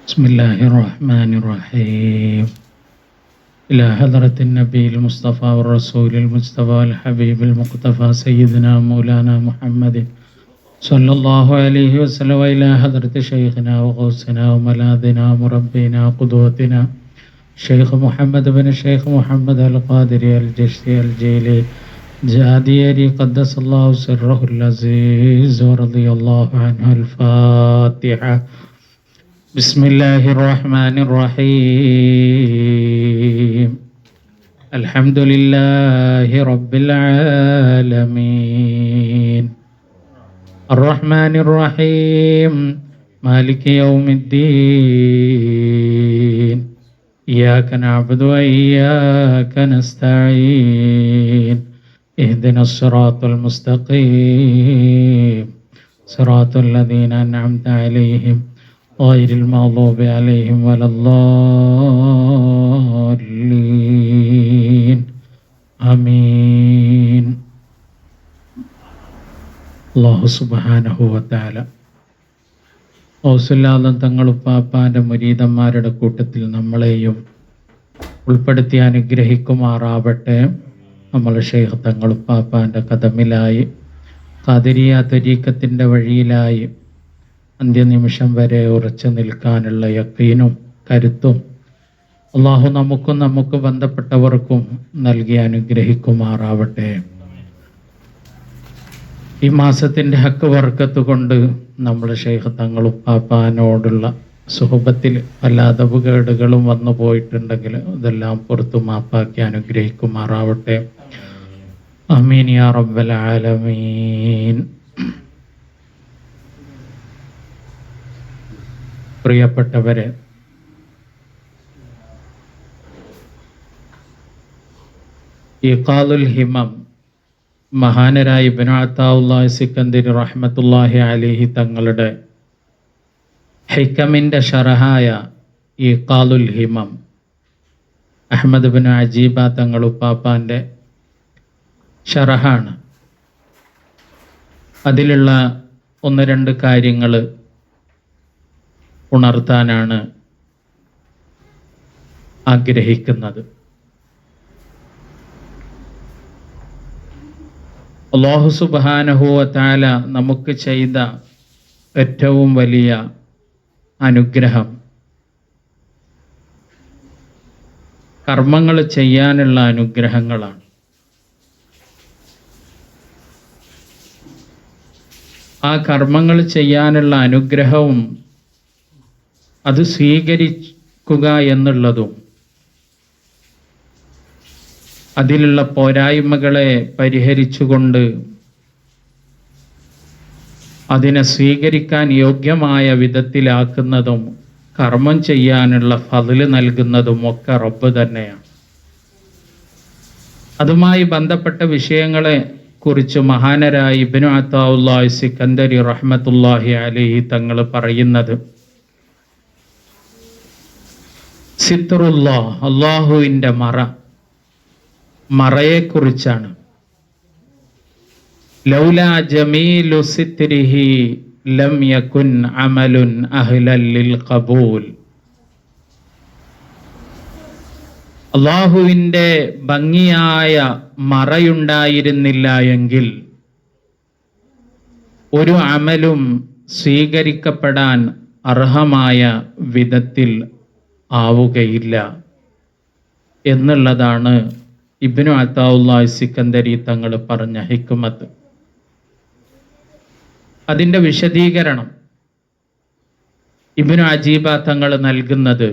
بسم الله الرحمن الرحيم. إلى حضرة النبي المصطفى والرسول المجتبى الحبيب المقتفى سيدنا مولانا محمد صلى الله عليه وسلم، وإلى حضرة شيخنا وغوثنا وملاذنا مربينا قدوتنا شيخ محمد بن الشيخ محمد القادري الجشتي الجيلي جاديري قدس الله سره العزيز ورضي الله عنه. الفاتحة. بسم الله الرحمن الرحيم. الحمد لله رب العالمين الرحمن الرحيم مالك يوم الدين إياك نعبد وإياك نستعين اهدنا الصراط المستقيم صراط الذين أنعمت عليهم غير المغضوب عليهم ولا الضالين آمين. അല്ലാഹു സുബ്ഹാനഹു വ തആല ഔസുല്ലാദം തങ്ങളുപ്പാപ്പാൻ്റെ മുരീദന്മാരുടെ കൂട്ടത്തിൽ നമ്മളെയും ഉൾപ്പെടുത്തി അനുഗ്രഹിക്കുമാറാവട്ടെ. നമ്മൾ ശൈഖ് തങ്ങളുപ്പാപ്പാൻ്റെ കദമിലായി ഖാദിരിയ തരീഖത്തിൻ്റെ വഴിയിലായി അന്ത്യനിമിഷം വരെ ഉറച്ചു നിൽക്കാനുള്ള യഖീനും കരുത്തും അള്ളാഹു നമുക്കും നമുക്ക് ബന്ധപ്പെട്ടവർക്കും നൽകി അനുഗ്രഹിക്കുമാറാവട്ടെ. ഈ മാസത്തിൻ്റെ ഹക്ക് ബർക്കത്ത് കൊണ്ട് നമ്മൾ ശൈഖ് തങ്ങളുപ്പാപ്പാനോടുള്ള സുഹബത്തിൽ പല അദബുകേടുകളും വന്നു പോയിട്ടുണ്ടെങ്കിൽ ഇതെല്ലാം പുറത്തു മാപ്പാക്കി അനുഗ്രഹിക്കുമാറാവട്ടെ. ആമീൻ യാ റബ്ബൽ ആലമീൻ. പ്രിയപ്പെട്ടവരെ, ഇഖാലുൽ ഹിമം മഹാനരായ ഇബ്നു അത്താഉല്ലാഹി സിക്കന്ദരി റഹ്മത്തുള്ളാഹി അലൈഹി തങ്ങളുടെ ഹിക്കമിൻ്റെ ഷറഹായ ഇഖാലുൽ ഹിമം അഹ്മദ് ബിൻ അജീബ തങ്ങളുപ്പാപ്പാൻ്റെ ഷറഹാണ്. അതിലുള്ള ഒന്ന് രണ്ട് കാര്യങ്ങൾ ഉണർത്താനാണ് ആഗ്രഹിക്കുന്നത്. അല്ലാഹു സുബ്ഹാനഹു വ തആല നമുക്ക് ചെയ്ത ഏറ്റവും വലിയ അനുഗ്രഹം കർമ്മങ്ങൾ ചെയ്യാനുള്ള അനുഗ്രഹങ്ങളാണ്. ആ കർമ്മങ്ങൾ ചെയ്യാനുള്ള അനുഗ്രഹവും അത് സ്വീകരിക്കുക എന്നുള്ളതും അതിലുള്ള പോരായ്മകളെ പരിഹരിച്ചുകൊണ്ട് അതിനെ സ്വീകരിക്കാൻ യോഗ്യമായ വിധത്തിലാക്കുന്നതും കർമ്മം ചെയ്യാനുള്ള ഫضല് നൽകുന്നതും ഒക്കെ റബ്ബ് തന്നെയാണ്. അതുമായി ബന്ധപ്പെട്ട വിഷയങ്ങളെ കുറിച്ച് മഹാനരായ ഇബ്നു അത്താഉല്ലാഹി സിക്കന്ദരി റഹ്മത്തുള്ളാഹി അലൈഹി തങ്ങൾ പറയുന്നത് സിത്റുല്ലാഹ്, അല്ലാഹുവിൻ്റെ മറയെക്കുറിച്ചാണ്. ലൗലാ ജമീലു സിത്രിഹി ലം യകുൻ അമലുൻ അഹ്ലൻ ലിൽ ഖബൂൽ. അല്ലാഹുവിൻ്റെ ഭംഗിയായ മറയുണ്ടായിരുന്നില്ല എങ്കിൽ ഒരു അമലും സ്വീകരിക്കപ്പെടാൻ അർഹമായ വിധത്തിൽ ആവുകയില്ല എന്നുള്ളതാണ് ഇബ്നു അത്താഉല്ലാഹി സിക്കന്ദരി തങ്ങൾ പറഞ്ഞ ഹിക്മത്ത്. അതിൻ്റെ വിശദീകരണം ഇബ്നു അജീബ തങ്ങൾ നൽകുന്നത്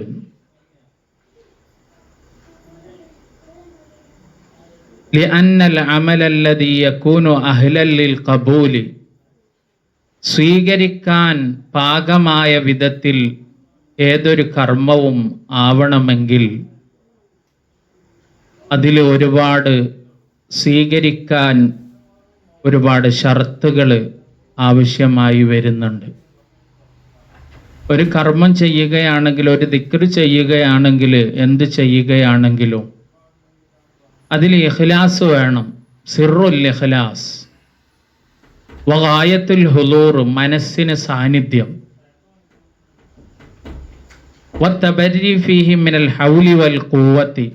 ലിഅന്നൽ അമലല്ലദീ യകൂനു അഹ്ലൻ ലിൽ ഖബൂലി, സ്വീകരിക്കാൻ പാകമായ വിധത്തിൽ ഏതൊരു കർമ്മവും ആവണമെങ്കിൽ അതിൽ സ്വീകരിക്കാൻ ഒരുപാട് ഷർത്തുകൾ ആവശ്യമായി വരുന്നുണ്ട്. ഒരു കർമ്മം ചെയ്യുകയാണെങ്കിൽ, ഒരു ദിക്റ് ചെയ്യുകയാണെങ്കിൽ, എന്ത് ചെയ്യുകയാണെങ്കിലും അതിൽ ഇഖ്ലാസ് വേണം. സിറുൽ ഇഖ്ലാസ് വഗായത്തുൽ ഹുളൂർ, മനസ്സിന് സാന്നിധ്യം. വത്തബരി ഫീഹി മിനൽ ഹൗലി വൽ ഖുവ്വത്തി,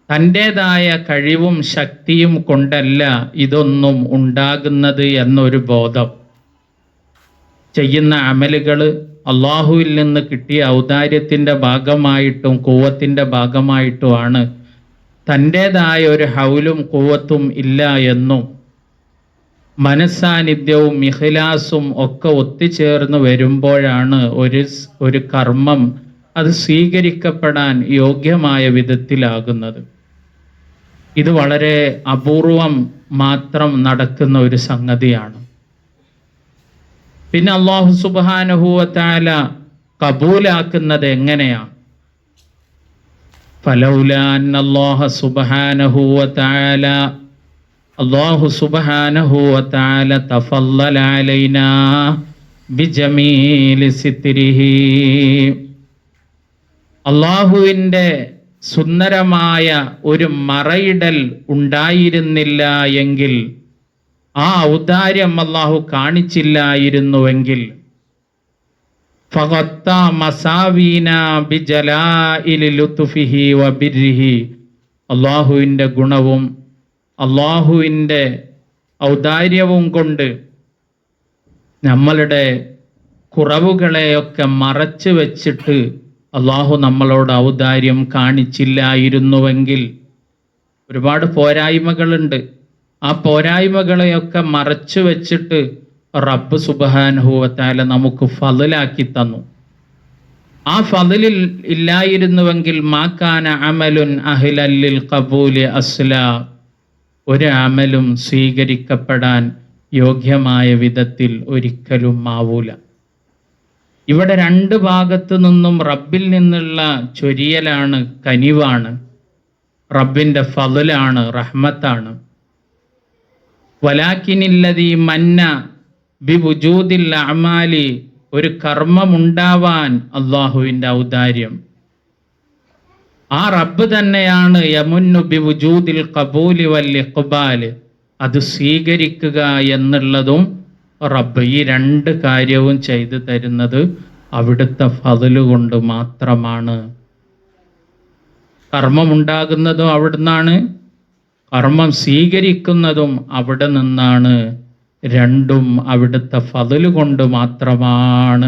തൻ്റെതായ കഴിവും ശക്തിയും കൊണ്ടല്ല ഇതൊന്നും ഉണ്ടാകുന്നത് എന്നൊരു ബോധം. ചെയ്യുന്ന അമലുകൾ അള്ളാഹുവിൽ നിന്ന് കിട്ടിയ ഔദാര്യത്തിൻ്റെ ഭാഗമായിട്ടും ഖുവ്വത്തിൻ്റെ ഭാഗമായിട്ടുമാണ്. തൻ്റെതായ ഒരു ഹൗലും ഖുവ്വത്തും ഇല്ല എന്നും മനസ്സാന്നിധ്യവും ഇഖ്ലാസും ഒക്കെ ഒത്തുചേർന്ന് വരുമ്പോഴാണ് ഒരു കർമ്മം അത് സ്വീകരിക്കപ്പെടാൻ യോഗ്യമായ വിധത്തിലാകുന്നത്. ഇത് വളരെ അപൂർവം മാത്രം നടക്കുന്ന ഒരു സംഗതിയാണ്. പിന്നെ അല്ലാഹു സുബ്ഹാനഹു വ തആല കബൂലാക്കുന്നത് എങ്ങനെയാണ്? ഫലൗലാ അന്നല്ലാഹ സുബ്ഹാനഹു വ തആല, അല്ലാഹു സുബ്ഹാനഹു വ തആല തഫല്ലല അലൈനാ ബിജമീലി സിത്രിഹി, അല്ലാഹുവിൻ്റെ സുന്ദരമായ ഒരു മറയിടൽ ഉണ്ടായിരുന്നില്ല എങ്കിൽ, ആ ഔദാര്യം അല്ലാഹു കാണിച്ചില്ലായിരുന്നുവെങ്കിൽ, ഫഗത്ത മസാവീന ബിജലാഇലി ലുത്ഫിഹി വബിർരിഹി, അല്ലാഹുവിൻ്റെ ഗുണവും അല്ലാഹുവിൻ്റെ ഔദാര്യവും കൊണ്ട് നമ്മളുടെ കുറവുകളെയൊക്കെ മറച്ചു വെച്ചിട്ട് അള്ളാഹു നമ്മളോട് ഔദാര്യം കാണിച്ചില്ലായിരുന്നുവെങ്കിൽ, ഒരുപാട് പോരായ്മകളുണ്ട്. ആ പോരായ്മകളെയൊക്കെ മറച്ചു വെച്ചിട്ട് റബ്ബ് സുബ്ഹാനഹു വ തആല നമുക്ക് ഫളലാക്കി തന്നു. ആ ഫളലിൽ ഇല്ലായിരുന്നുവെങ്കിൽ മാകാന അമലുൻ അഹ്ലൻ ലിൽ ഖബൂലി അസ്ലാ, ഒരു അമലും സ്വീകരിക്കപ്പെടാൻ യോഗ്യമായ വിധത്തിൽ ഒരിക്കലും ആവൂല. ഇവിടെ രണ്ട് ഭാഗത്തു നിന്നും റബ്ബിൽ നിന്നുള്ള ചൊരിയലാണ്, കനിവാണ്, റബ്ബിൻ്റെ ഫളലാണ്, റഹ്മത്താണ്. വലാകിനില്ലദീ മന്ന ബിവുജൂദിൽ അഅമാലി, ഒരു കർമ്മമുണ്ടാവാൻ അല്ലാഹുവിൻ്റെ ഔദാര്യം. ആ റബ്ബ് തന്നെയാണ് യമുന്നു ബിവുജൂദിൽ ഖബൂലി വൽ ഇഖ്ബാൽ, അത് സ്വീകരിക്കുക എന്നുള്ളതും റബ്ബ്. ഈ രണ്ട് കാര്യവും ചെയ്തു തരുന്നത് അവിടുത്തെ ഫളല് കൊണ്ട് മാത്രമാണ്. കർമ്മമുണ്ടാകുന്നതും അവിടുന്നാണ്, കർമ്മം സ്വീകരിക്കുന്നതും അവിടെ നിന്നാണ്. രണ്ടും അവിടുത്തെ ഫളല് കൊണ്ട് മാത്രമാണ്.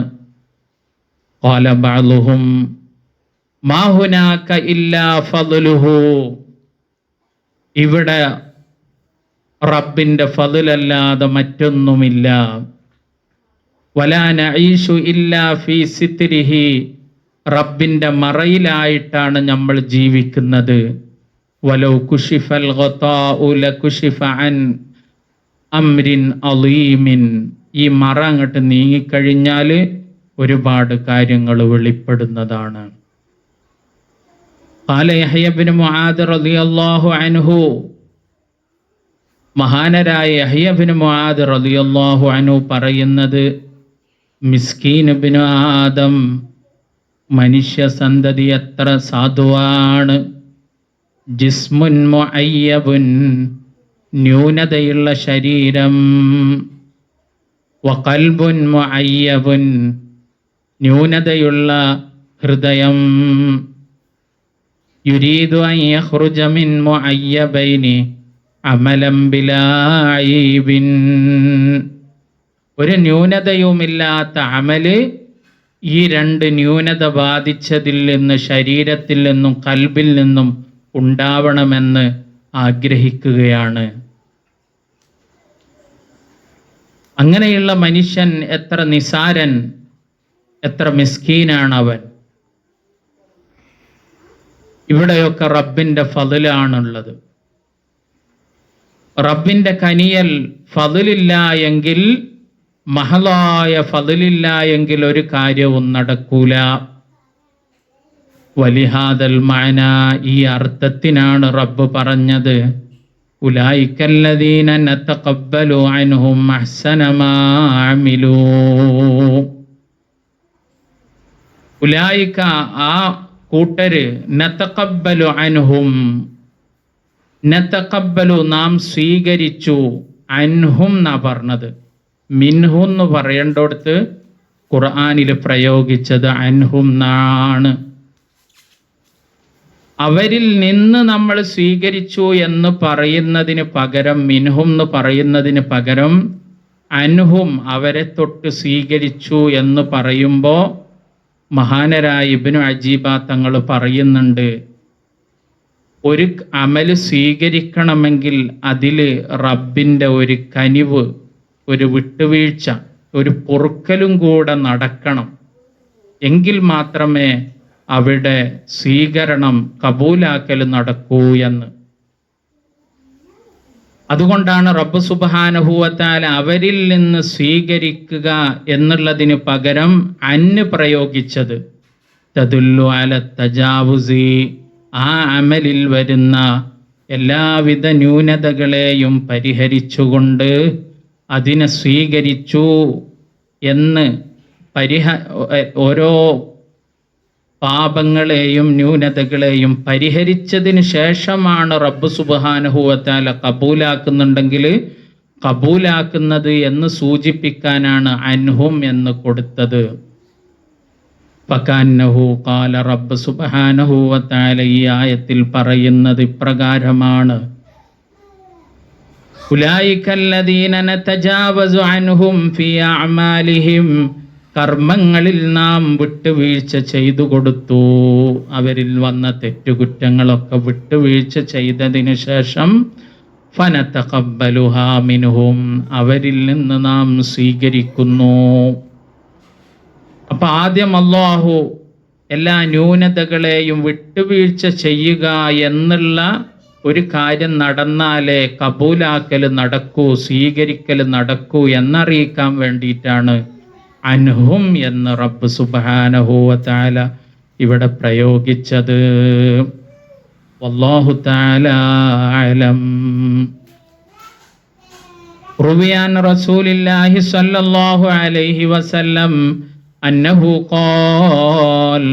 ഖാല ബഅ്ളുഹും മാ ഹുനാക ഇല്ലാ ഫളലുഹു, ഇവിടെ റബ്ബിൻ്റെ ഫളലല്ലാതെ മറ്റൊന്നുമില്ല. വലാ നഈശു ഇല്ലാ ഫീ സിത്രിഹി, റബ്ബിൻ്റെ മറയിലായിട്ടാണ് നമ്മൾ ജീവിക്കുന്നത്. വലൗ കുശിഫൽ ഗതാഉ ലകുശിഫ അൻ അംരിൻ അളീമിൻ, ഈ മറ അങ്ങോട്ട് നീങ്ങിക്കഴിഞ്ഞാൽ ഒരുപാട് കാര്യങ്ങൾ വെളിപ്പെടുന്നതാണ്. ഖാല യഹ്യ ഇബ്നു മുആദ് റളിയല്ലാഹു അൻഹു, മഹാനരായ യഹ്യ ഇബ്നു മുആദ് റളിയല്ലാഹു അൻഹു പറയുന്നത്, മിസ്കീൻ ഇബ്നു ആദം, മനുഷ്യ സന്തതി എത്ര സാധുവാണ്. ജിസ്മുൻ മുഅയ്യബുൻ, ന്യൂനതയുള്ള ശരീരം. വഖൽബുൻ മുഅയ്യബുൻ, ന്യൂനതയുള്ള ഹൃദയം. യുരീദു അൻ യഖ്റുജ മിൻ മുഅയ്യബൈനി അമലൻ ബിലാ ഐബിൻ, ഒരു ന്യൂനതയുമില്ലാത്ത അമല് ഈ രണ്ട് ന്യൂനത ബാധിച്ചതിൽ നിന്ന്, ശരീരത്തിൽ നിന്നും കൽബിൽ നിന്നും ഉണ്ടാവണമെന്ന് ആഗ്രഹിക്കുകയാണ്. അങ്ങനെയുള്ള മനുഷ്യൻ എത്ര നിസാരൻ, എത്ര മിസ്കീനാണ് അവൻ. ഇവിടെയൊക്കെ റബ്ബിൻ്റെ ഫളലാണുള്ളത്. റബ്ബിൻ്റെ കനിയൽ ഫളലില്ല എങ്കിൽ, മഹളായ ഫളലില്ല എങ്കിൽ ഒരു കാര്യവും നടക്കൂല. വലിഹാദൽ മഅന, ഈ അർത്ഥത്തിനാണ് റബ്ബ് പറഞ്ഞത്, ഉലൈകല്ലദീന നതഖബ്ബലു അൻഹും അഹ്സന മാ അമിലൂ. ഉലൈക, ആ കൂട്ടര്, നതഖബ്ബലു അൻഹും, നതഖബ്ബലു നാം സ്വീകരിച്ചു, അൻഹും എന്നാ പറഞ്ഞത്. മിൻഹു എന്ന് പറയേണ്ടടുത്ത് ഖുർആനിൽ പ്രയോഗിച്ചത് അൻഹും എന്നാണ്. അവരിൽ നിന്ന് നമ്മൾ സ്വീകരിച്ചു എന്ന് പറയുന്നതിന് പകരം, മിൻഹും എന്ന് പറയുന്നതിന് പകരം അൻഹും അവരെ തൊട്ട് സ്വീകരിച്ചു എന്ന് പറയുമ്പോൾ മഹാനരായ ഇബ്നു അജീബ തങ്ങൾ പറയുന്നുണ്ട്, ഒരു അമല് സ്വീകരിക്കണമെങ്കിൽ അതിൽ റബ്ബിൻ്റെ ഒരു കനിവ്, ഒരു വിട്ടുവീഴ്ച, ഒരു പൊറുക്കലും കൂടെ നടക്കണം. എങ്കിൽ മാത്രമേ അവിടെ സ്വീകരണം, കബൂലാക്കൽ നടക്കൂ എന്ന്. അതുകൊണ്ടാണ് റബ്ബ് സുബ്ഹാനഹു വ തആല അവരിൽ നിന്ന് സ്വീകരിക്കുക എന്നുള്ളതിന് പകരം അന്ന് പ്രയോഗിച്ചത്. തദുല്ലു അല തജാവുസി, ആ അമലിൽ വരുന്ന എല്ലാവിധ ന്യൂനതകളെയും പരിഹരിച്ചുകൊണ്ട് അതിനെ സ്വീകരിച്ചു എന്ന് ഓരോ പാപങ്ങളെയും ന്യൂനതകളെയും പരിഹരിച്ചതിന് ശേഷമാണ് റബ്ബ് സുബ്ഹാനഹു വ തആല കബൂലാക്കുന്നുണ്ടെങ്കിൽ കബൂലാക്കുന്നത് എന്ന് സൂചിപ്പിക്കാനാണ് അൻഹും എന്ന് കൊടുത്തത്. ഫകന്നഹു ഖാല, റബ്ബ് സുബ്ഹാനഹു വ തആല ഈ ആയത്തിൽ പറയുന്നത് ഇപ്രകാരമാണ്, ഉലൈകല്ലദീന നതജാവസു അൻഹും ഫീ അഅമാലിഹിം, കർമ്മങ്ങളിൽ നാം വിട്ടുവീഴ്ച ചെയ്തു കൊടുത്തു. അവരിൽ വന്ന തെറ്റുകുറ്റങ്ങളൊക്കെ വിട്ടുവീഴ്ച ചെയ്തതിനു ശേഷം ഫനതഖബ്ബലുഹാ മിൻഹും, അവരിൽ നിന്ന് നാം സ്വീകരിക്കുന്നു. അപ്പൊ ആദ്യം അല്ലാഹു എല്ലാ ന്യൂനതകളെയും വിട്ടുവീഴ്ച ചെയ്യുക എന്നുള്ള ഒരു കാര്യം നടന്നാലേ കബൂലാക്കൽ നടക്കൂ, സ്വീകരിക്കൽ നടക്കൂ എന്നറിയിക്കാൻ വേണ്ടിയിട്ടാണ് അൻഹും എന്ന് റബ്ബ് സുബ്ഹാനഹു വ തആല ഇവിടെ പ്രയോഗിച്ചത്. വല്ലാഹു തആല അലം. റുവിയാൻ റസൂലില്ലാഹി സ്വല്ലല്ലാഹു അലൈഹി വസല്ലം അന്നഹു ഖാൽ,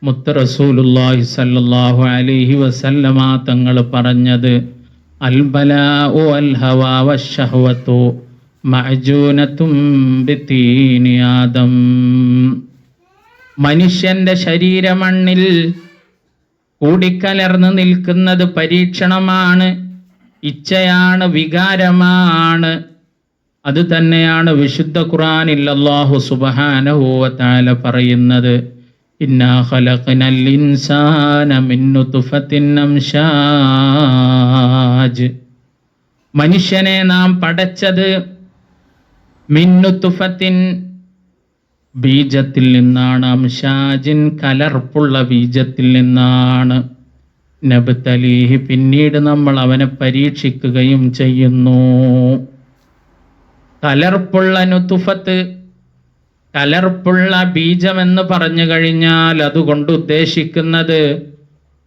മുത്ത് റസൂലുള്ളാഹി സ്വല്ലല്ലാഹു അലൈഹി വസല്ലമ തങ്ങൾ പറഞ്ഞത്, അൽ ബലാഉ വൽ ഹവാ വശഹവതു മഅജൂനതും ബിതീനി ആദം, മനുഷ്യന്റെ ശരീരമണ്ണിൽ കൂടിക്കലർന്ന് നിൽക്കുന്നത് പരീക്ഷണമാണ്, ഇച്ഛയാണ്, വികാരമാണ്. അത് തന്നെയാണ് വിശുദ്ധ ഖുർആനിൽ അല്ലാഹു സുബ്ഹാനഹു വ തആല പറയുന്നത്, ഇന്നാ ഖലഖനൽ ഇൻസാന മിൻ നുത്ഫത്തിൻ അംശാജ്, മനുഷ്യനെ നാം പടച്ചത് മിൻ നുത്ഫത്തിൻ, ബീജത്തിൽ നിന്നാണ്, അംശാജിൻ, കലർപ്പുള്ള ബീജത്തിൽ നിന്നാണ്, നബ്തലീഹി, പിന്നീട് നമ്മൾ അവനെ പരീക്ഷിക്കുകയും ചെയ്യുന്നു. കലർപ്പുള്ള നുത്ഫത്ത്, കലർപ്പുള്ള ബീജമെന്ന് പറഞ്ഞു കഴിഞ്ഞാൽ അതുകൊണ്ട് ഉദ്ദേശിക്കുന്നത്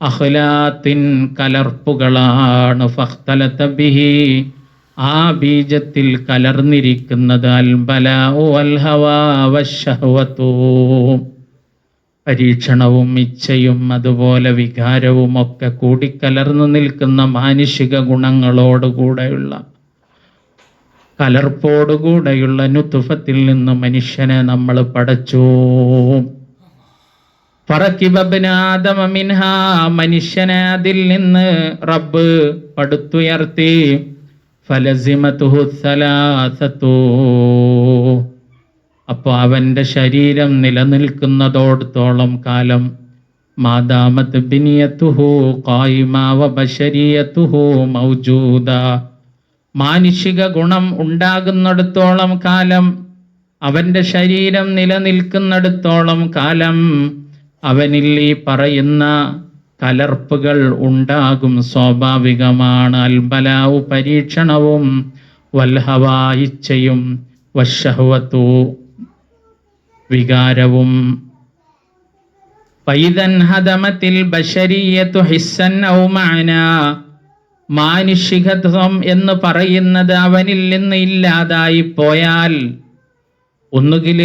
അഖ്ലാത്തിൻ, കലർപ്പുകളാണ്. ഫഖ്തലത ബിഹി, ആ ബീജത്തിൽ കലർന്നിരിക്കുന്നത് അൽ ബലാഉ വൽ ഹവാ വശഹവതു, പരീക്ഷണവും ഇച്ഛയും അതുപോലെ വികാരവും ഒക്കെ കൂടിക്കലർന്നു നിൽക്കുന്ന മാനുഷിക ഗുണങ്ങളോടുകൂടെയുള്ള, കലർപ്പോടുകൂടെയുള്ള നുത്ഫത്തിൽ നിന്ന് മനുഷ്യനെ നമ്മൾ പടച്ചു. ഫറകിബ ഇബ്ന ആദമ മിൻഹാ, മനുഷ്യനെ അതിൽ നിന്ന് റബ്ബ് പടുത്തുയർത്തി. ഫലസിമതുഹു സലാസതു, അപ്പോൾ അവൻ്റെ ശരീരം നിലനിൽക്കുന്നതോടത്തോളം കാലം, മാദാമത് ബിനിയതുഹു ഖായിമ വ ബശരിയതുഹു മൗജൂദ, മാനുഷിക ഗുണം ഉണ്ടാകുന്നിടത്തോളം കാലം, അവൻ്റെ ശരീരം നിലനിൽക്കുന്നിടത്തോളം കാലം അവനിൽ ഈ പറയുന്ന കലർപ്പുകൾ ഉണ്ടാകും, സ്വാഭാവികമാണ്. അൽബലാവു, പരീക്ഷണവും, വൽഹവാ, ഇച്ഛയും, വശഹവതു, വികാരവും. ഫൈദൻ ഹദമത്തിൽ ബശരിയതു ഹിസ്സൻ ഔ മഅനാ, മാനുഷികത്വം എന്ന് പറയുന്നത് അവനിൽ നിന്ന് ഇല്ലാതായി പോയാൽ, ഒന്നുകിൽ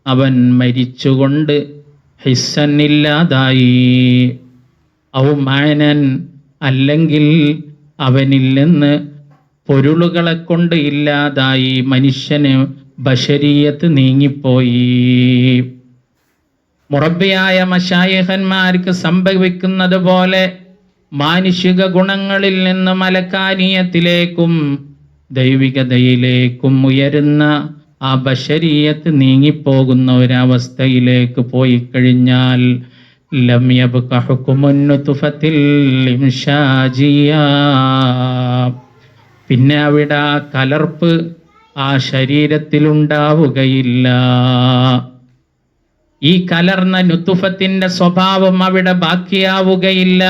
അവൻ മരിച്ചുകൊണ്ട് ഹിസ്സൻ ഇല്ലാതായി, ഔ മഅനൻ, അല്ലെങ്കിൽ അവനിൽ നിന്ന് പൊരുളുകളെ കൊണ്ട് ഇല്ലാതായി, മനുഷ്യന് ബശരീയത്ത് നീങ്ങിപ്പോയി. മുറബ്ബിയായ മശായിഖന്മാർക്ക് സംഭവിക്കുന്നത് പോലെ മാനുഷിക ഗുണങ്ങളിൽ നിന്ന് മലക്കാനീയത്തിലേക്കും ദൈവികതയിലേക്കും ഉയരുന്ന ആ ബശരീയത്ത് നീങ്ങിപ്പോകുന്ന ഒരവസ്ഥയിലേക്ക് പോയി കഴിഞ്ഞാൽ ലം യബ്ക ഹുക്മുൻ നുത്ഫത്തിൽ ഇംശാജിയ, പിന്നെ അവിടെ ആ കലർപ്പ് ആ ശരീരത്തിലുണ്ടാവുകയില്ല. ഈ കലർന്ന നുത്ഫത്തിന്റെ സ്വഭാവം അവിടെ ബാക്കിയാവുകയില്ല.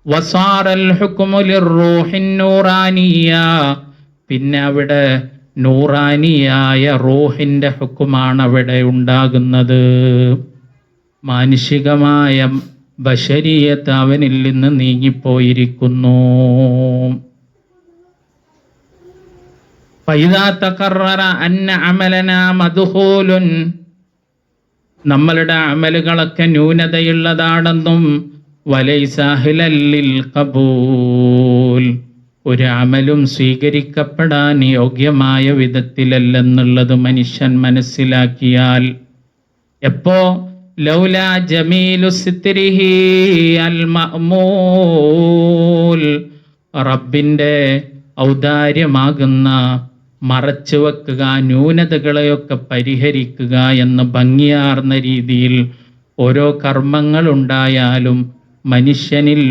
വസാറൽ ഹുക്മു ലിർറൂഹിൻ നൂറാനിയ, പിന്നെ അവിടെ നൂറാനിയായ റൂഹിന്റെ ഹുക്കുമാണ് അവിടെ ഉണ്ടാകുന്നത്. മാനുഷികമായ ബശരീയത്ത് അവനിൽ നിന്ന് നീങ്ങിപ്പോയിരിക്കുന്നു. ഫൈദാ തഖററ അന്ന അമലനാ മദ്ഖൂലുൻ, നമ്മളുടെ അമലുകളൊക്കെ ന്യൂനതയുള്ളതാണെന്നും വലൈസ അഹ്ലൻ ലിൽ ഖബൂൽ, ഒരു അമലും സ്വീകരിക്കപ്പെടാൻ യോഗ്യമായ വിധത്തിലല്ലെന്നുള്ളത് മനുഷ്യൻ മനസ്സിലാക്കിയാൽ, എപ്പോ ലൗലാ ജമീലു സിത്രിഹി അൽ മഅമൂൽ, റബ്ബിന്റെ ഔദാര്യമാകുന്ന മറച്ചു വെക്കുക, ന്യൂനതകളെയൊക്കെ പരിഹരിക്കുക എന്ന ഭംഗിയാർന്ന രീതിയിൽ ഓരോ കർമ്മങ്ങൾ ഉണ്ടായാലും മനുഷ്യനിൽ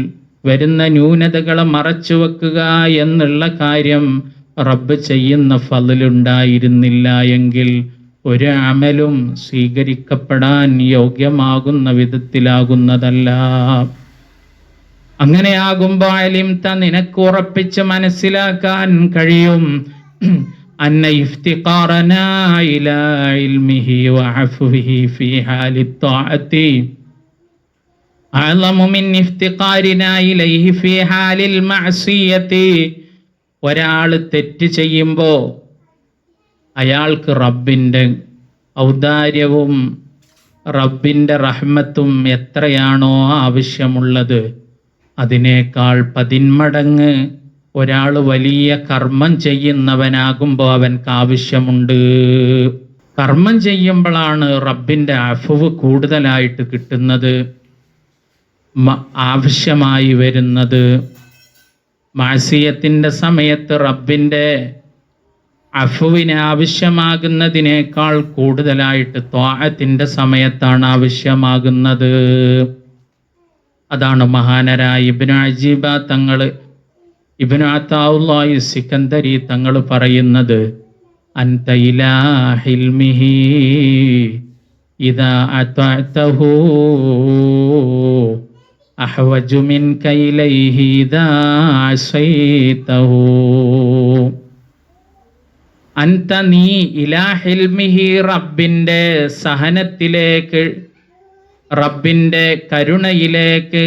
വരുന്ന ന്യൂനതകളെ മറച്ചു വെക്കുക എന്നുള്ള കാര്യം റബ്ബ് ചെയ്യുന്ന ഫളിലുണ്ടായിരുന്നില്ല എങ്കിൽ ഒരു അമലും സ്വീകരിക്കപ്പെടാൻ യോഗ്യമാകുന്ന വിധത്തിലാകുന്നതല്ല. അങ്ങനെയാകുമ്പോൾ അലിംത, നിനക്ക് ഉറപ്പിച്ച് മനസ്സിലാക്കാൻ കഴിയും, അന്ന ഇഫ്തിഖാറനാ ഇലാ ഇൽമിഹി വഅഫ്വിഹി ഫീ ഹാലി ത്വാഅതി അഅ്ളമു മിൻ ഇഫ്തിഖാരിനാ ഇലൈഹി ഫീ ഹാലിൽ മഅസിയതി. ഒരാൾ തെറ്റ് ചെയ്യുമ്പോൾ അയാൾക്ക് റബ്ബിൻ്റെ ഔദാര്യവും റബ്ബിൻ്റെ റഹ്മത്തും എത്രയാണോ ആവശ്യമുള്ളത് അതിനേക്കാൾ 10 മടങ്ങ് ഒരാൾ വലിയ കർമ്മം ചെയ്യുന്നവനാകുമ്പോൾ അവൻക്ക് ആവശ്യമുണ്ട്. കർമ്മം ചെയ്യുമ്പോഴാണ് റബ്ബിൻ്റെ അഫ്വ് കൂടുതലായിട്ട് കിട്ടുന്നത്, ആവശ്യമായി വരുന്നത്. മാസിയത്തിൻ്റെ സമയത്ത് റബ്ബിൻ്റെ അഫ്വിന് ആവശ്യമാകുന്നതിനേക്കാൾ കൂടുതലായിട്ട് ത്വാഅത്തിൻ്റെ സമയത്താണ് ആവശ്യമാകുന്നത്. അതാണ് മഹാനരായ ഇബ്നു അജീബ തങ്ങൾ, ഇബ്നു അതാഉല്ലാഹി സിക്കന്ദരി തങ്ങൾ പറയുന്നത്, അൻത ഇലാ ഹിൽമിഹി ഇദാ അതഅതഹു അഹ്വജു മിൻക ഇലൈഹി ഇദാ അസൈതഹു. അൻത, നീ ഇലാ ഹിൽമിഹി, റബ്ബിൻ്റെ സഹനത്തിലേക്ക്, റബ്ബിൻ്റെ കരുണയിലേക്ക്,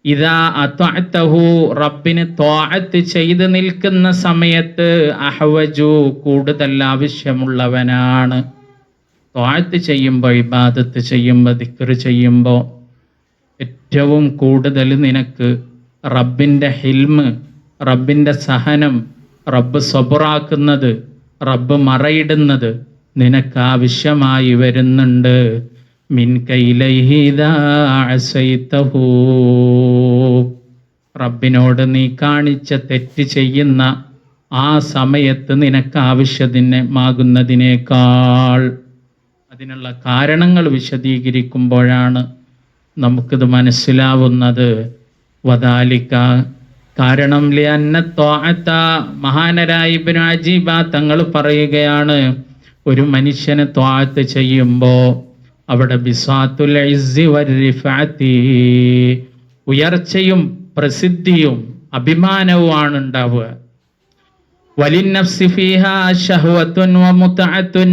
ഇദാ അത്വഅതഹു, റബ്ബിന് ത്വാഅത്ത് ചെയ്ത് നിൽക്കുന്ന സമയത്ത്, അഹ്വജു, കൂടുതൽ ആവശ്യമുള്ളവനാണ്. ത്വാഅത്ത് ചെയ്യുമ്പോൾ, ഇബാദത്ത് ചെയ്യുമ്പോൾ, ദിക്ർ ചെയ്യുമ്പോൾ ഏറ്റവും കൂടുതൽ നിനക്ക് റബ്ബിൻ്റെ ഹിൽമ്, റബ്ബിൻ്റെ സഹനം, റബ്ബ് സബറാക്കുന്നത്, റബ്ബ് മറയിടുന്നത് നിനക്ക് ആവശ്യമായി വരുന്നുണ്ട്. മിൻക ഇലൈഹി ഇദാ അസൈതഹു, റബ്ബിനോട് നീ കാണിച്ച തെറ്റ് ചെയ്യുന്ന ആ സമയത്ത് നിനക്ക് ആവശ്യമാകുന്നതിനേക്കാൾ. അതിനുള്ള കാരണങ്ങൾ വിശദീകരിക്കുമ്പോഴാണ് നമുക്കിത് മനസ്സിലാവുന്നത്. വദാലിക, കാരണം ലിഅന്ന ത്വാഅത, മഹാനരായ ഇബ്നു അജീബ തങ്ങൾ പറയുകയാണ്, ഒരു മനുഷ്യന് ത്വാഅത്ത് ചെയ്യുമ്പോൾ അവിടെ ബിസാത്തുൽ ഇസ്സി വരിഫഅതി, ഉയർച്ചയും പ്രസിദ്ധിയും അഭിമാനവുമാണ് ഉണ്ടാവുക. വലിന്നഫ്സി ഫീഹാ ശഹ്വത്തുൻ വമുതഅത്തുൻ,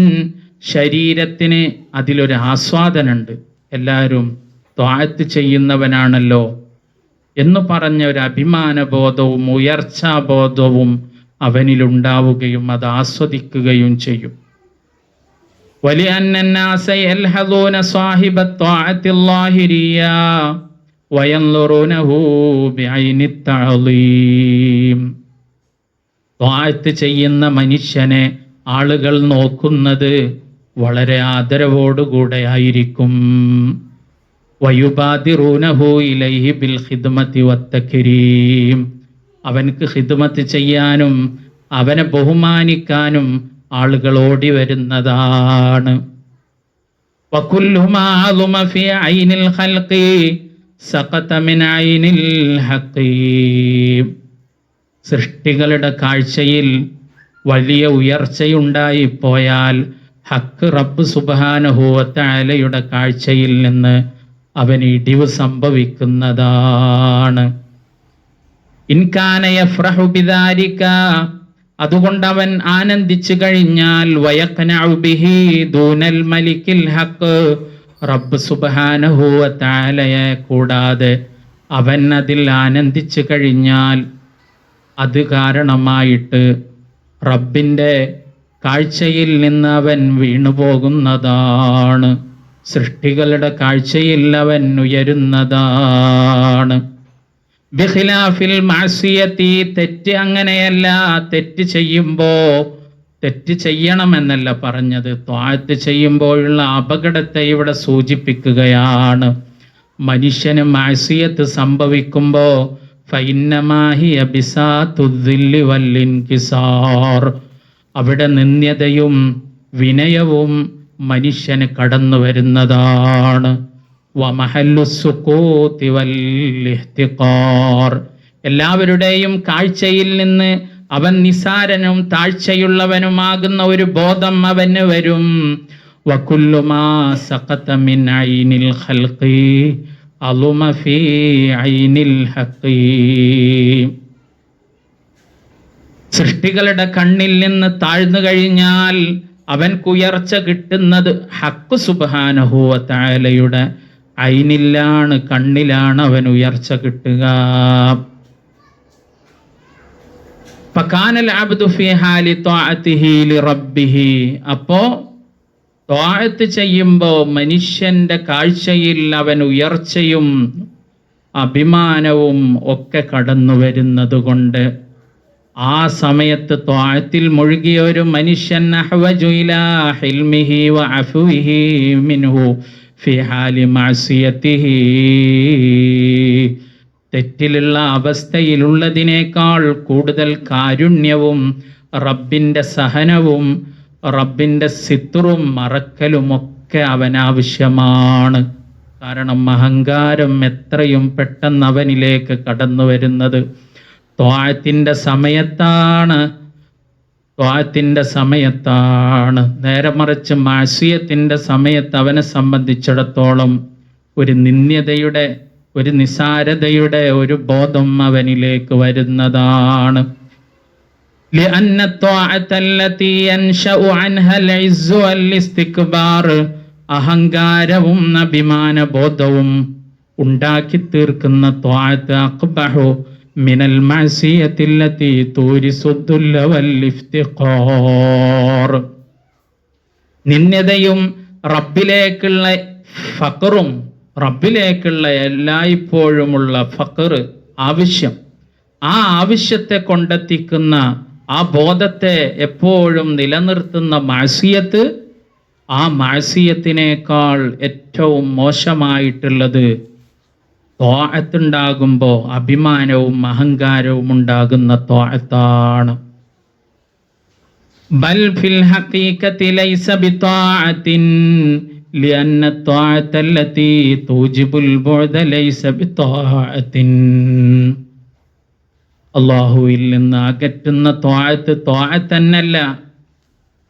ശരീരത്തിന് അതിലൊരു ആസ്വാദനമുണ്ട്. എല്ലാവരും ത്വാഅത്ത് ചെയ്യുന്നവനാണല്ലോ എന്ന് പറഞ്ഞ ഒരു അഭിമാനബോധവും ഉയർച്ചാബോധവും അവനിലുണ്ടാവുകയും അത് ആസ്വദിക്കുകയും ചെയ്യും. വലിഅന്ന الناس يلحظون صاحب الطاعة الظاهرية وينظرونه بعين التعظيم. ത്വാഅത്ത് ചെയ്യുന്ന മനുഷ്യനെ ആളുകൾ നോക്കുന്നത് വളരെ ആദരവോടുകൂടെ ആയിരിക്കും. വയുബാദിറൂനഹു ഇലൈഹി ബിൽ ഖിദ്മത്തി വത്തക്രീം, അവൻക്ക് ഖിദ്മത്ത് ചെയ്യാനും അവനെ ബഹുമാനിക്കാനും ആളുകൾ ഓടി വരുന്നതാണ്. വകുല്ലു മാ അളുമ ഫീ ഐനിൽ ഖൽഖി സഖത മിൻ ഐനിൽ ഹഖീ, സൃഷ്ടികളുടെ കാഴ്ചയിൽ വലിയ ഉയർച്ചയുണ്ടായി പോയാൽ ഹക്ക് റബ്ബ് സുബ്ഹാനഹു വ തആലയുടെ കാഴ്ചയിൽ നിന്ന് അവന് ഇടിവ് സംഭവിക്കുന്നതാണ്. ഇൻകാന യഫ്റഹു ബിദാലിക, അതുകൊണ്ട് അവൻ ആനന്ദിച്ചു കഴിഞ്ഞാൽ വയഖ്നഉ ബിഹി ദൂനൽ മലിക്കിൽ ഹഖ്, റബ്ബ് സുബ്ഹാനഹു വ തആലയെ കൂടാതെ അവൻ അതിൽ ആനന്ദിച്ചു കഴിഞ്ഞാൽ അത് കാരണമായിട്ട് റബ്ബിൻ്റെ കാഴ്ചയിൽ നിന്ന് അവൻ വീണുപോകുന്നതാണ്, സൃഷ്ടികളുടെ കാഴ്ചയിൽ അവൻ ഉയരുന്നതാണ്. ബിഖിലാഫിൽ മഅസിയത്തി, തെറ്റ് അങ്ങനെയല്ല. തെറ്റ് ചെയ്യണമെന്നല്ല പറഞ്ഞത്, ത്വാഅത്ത് ചെയ്യുമ്പോഴുള്ള അപകടത്തെ ഇവിടെ സൂചിപ്പിക്കുകയാണ്. മനുഷ്യന് മഅസിയത്ത് സംഭവിക്കുമ്പോൾ ഫഇന്നമാ ഹിയ ബിസാത്തുദ്ദില്ലി വല്ലിൻകിസാർ, അവിടെ നിന്ദ്യതയും വിനയവും മനുഷ്യന് കടന്നു വരുന്നതാണ്. വമഹല്ലു സുഖൂതി വൽഇഹ്തിഖാർ, എല്ലാവരുടെയും കാഴ്ചയിൽ നിന്ന് അവൻ നിസാരനും താഴ്ചയുള്ളവനുമാകുന്ന ഒരു ബോധം അവന് വരും. വകുല്ലു മാ സഖത മിൻ ഐനിൽ ഖൽഖി അളുമ ഫീ ഐനിൽ ഹഖീ, സൃഷ്ടികളുടെ കണ്ണിൽ നിന്ന് താഴ്ന്നു കഴിഞ്ഞാൽ അവൻക്ക് ഉയർച്ച കിട്ടുന്നത് ഹഖ് സുബ്ഹാനഹു വ തആലയുടെ ഐനിലാണ്, കണ്ണിലാണ് അവൻ ഉയർച്ച കിട്ടുക. ഫകാനൽ അബ്ദു ഫീ ഹാലി ത്വാഅതിഹി ലിറബ്ബിഹി, അപ്പോ ത്വാഅത്ത് ചെയ്യുമ്പോൾ മനുഷ്യന്റെ കാഴ്ചയിൽ അവൻ ഉയർച്ചയും അഭിമാനവും ഒക്കെ കടന്നു വരുന്നത് കൊണ്ട് ആ സമയത്ത് ത്വാഅത്തിൽ മുഴുകിയ ഒരു മനുഷ്യൻ അഹ്വജു ഇലാ ഹിൽമിഹി വ അഫ്വിഹി മിൻഹു ഫി ഹാലി മഅസിയതിഹി, തെറ്റിലുള്ള അവസ്ഥയിലുള്ളതിനേക്കാൾ കൂടുതൽ കാരുണ്യവും റബ്ബിൻ്റെ സഹനവും റബ്ബിൻ്റെ സിത്റും മറക്കലുമൊക്കെ അവനാവശ്യമാണ്. കാരണം അഹങ്കാരം എത്രയും പെട്ടെന്ന് അവനിലേക്ക് കടന്നു വരുന്നത് ത്വാഅത്തിന്റെ സമയത്താണ്. നേരെ മറിച്ച് മഅസിയത്തിന്റെ സമയത്ത് അവനെ സംബന്ധിച്ചിടത്തോളം ഒരു നിന്ദ്യതയുടെ, ഒരു നിസാരതയുടെ ഒരു ബോധം അവനിലേക്ക് വരുന്നതാണ്. لأن الطاعة التي ينشأ عنها العز والاستكبار, അഹങ്കാരവും അഭിമാനബോധവും ഉണ്ടാക്കി തീർക്കുന്ന ത്വാഅത്ത് അഖ്ബഹു മിനൽ മഅസിയത്തി അല്ലതി തൂരിസു ദുല്ല വൽ ഇഫ്തിഖാർ, നിന്ദ്യതയും റബ്ബിലേക്കുള്ള ഫഖറും, റബ്ബിലേക്കുള്ള എല്ലായ്പ്പോഴുമുള്ള ഫഖർ, ആവശ്യം, ആ ആവശ്യത്തെ കൊണ്ടെത്തിക്കുന്ന ആ ബോധത്തെ എപ്പോഴും നിലനിർത്തുന്ന മഅസിയത്ത്, ആ മഅസിയത്തിനേക്കാൾ ഏറ്റവും മോശമായിട്ടുള്ളത് ത്വാഅത്തുണ്ടാകുമ്പോൾ അഭിമാനവും അഹങ്കാരവും ഉണ്ടാകുന്ന ത്വാഅത്താണ്. ബൽ ഫിൽ ഹഖീഖത്തി ലൈസ ബിത്വാഅത്തിൻ ലിഅന്ന ത്വാഅത്ത അല്ലതി തൂജിബുൽ ബുഅദ ലൈസ ബിത്വാഅത്തിൻ, അല്ലാഹുവിൽ നിന്ന് അകറ്റുന്ന ത്വാഅത്ത് ത്വാഅത്തന്നല്ല,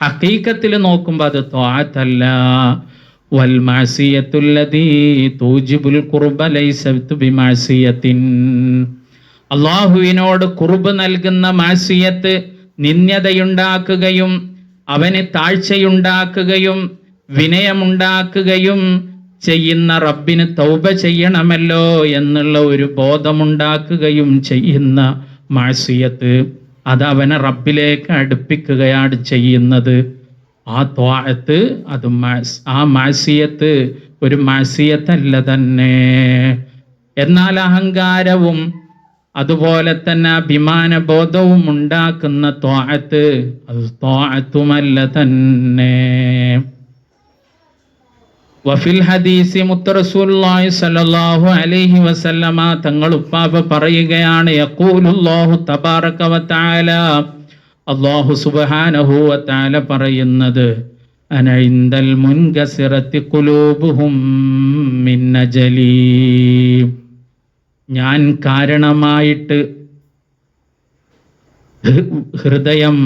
ഹഖീഖത്തിൽ നോക്കുമ്പോൾ അത് ത്വാഅത്തല്ല. വൽ മഅസിയത്തു അല്ലതി തൂജിബുൽ ഖുർബ ലൈസത് ബിമഅസിയത്തിൻ, അല്ലാഹുവിനോട് ഖുർബ് നൽകുന്ന മഅസിയത്ത് നിന്ദ്യതയുണ്ടാക്കുകയും അവന് താഴ്ചയുണ്ടാക്കുകയും വിനയമുണ്ടാക്കുകയും ചെയ്യുന്ന റബ്ബിന് തൗബ ചെയ്യണമല്ലോ എന്നുള്ള ഒരു ബോധമുണ്ടാക്കുകയും ചെയ്യുന്ന മഅസിയത്ത്, അത് അവനെ റബ്ബിലേക്ക് അടുപ്പിക്കുകയാണ് ചെയ്യുന്നത്. ആ ത്വാഅത്ത്, അത് ആ മഅസിയത്ത് ഒരു മഅസിയത്തല്ല തന്നെ. എന്നാൽ അഹങ്കാരവും അതുപോലെ തന്നെ അഭിമാനബോധവും ഉണ്ടാക്കുന്ന ത്വാഅത്ത് അത് ത്വാഅത്തുമല്ല തന്നെ. വഫിൽ ഹദീസി മുത്തറസൂലുള്ളാഹി സ്വല്ലല്ലാഹു അലൈഹി വസല്ലമ തങ്ങൾ ഉപ്പാപ്പ പറയുകയാണ്, യഖൂലുല്ലാഹു തബാറക വതആല, അല്ലാഹു സുബ്ഹാനഹു വതആല പറയുന്നത്, അന ഇൻദൽ മുൻകസിറത്തി ഖുലൂബുഹും മിൻ നജലി, ഞാൻ കാരണമായിട്ട് ഹൃദയം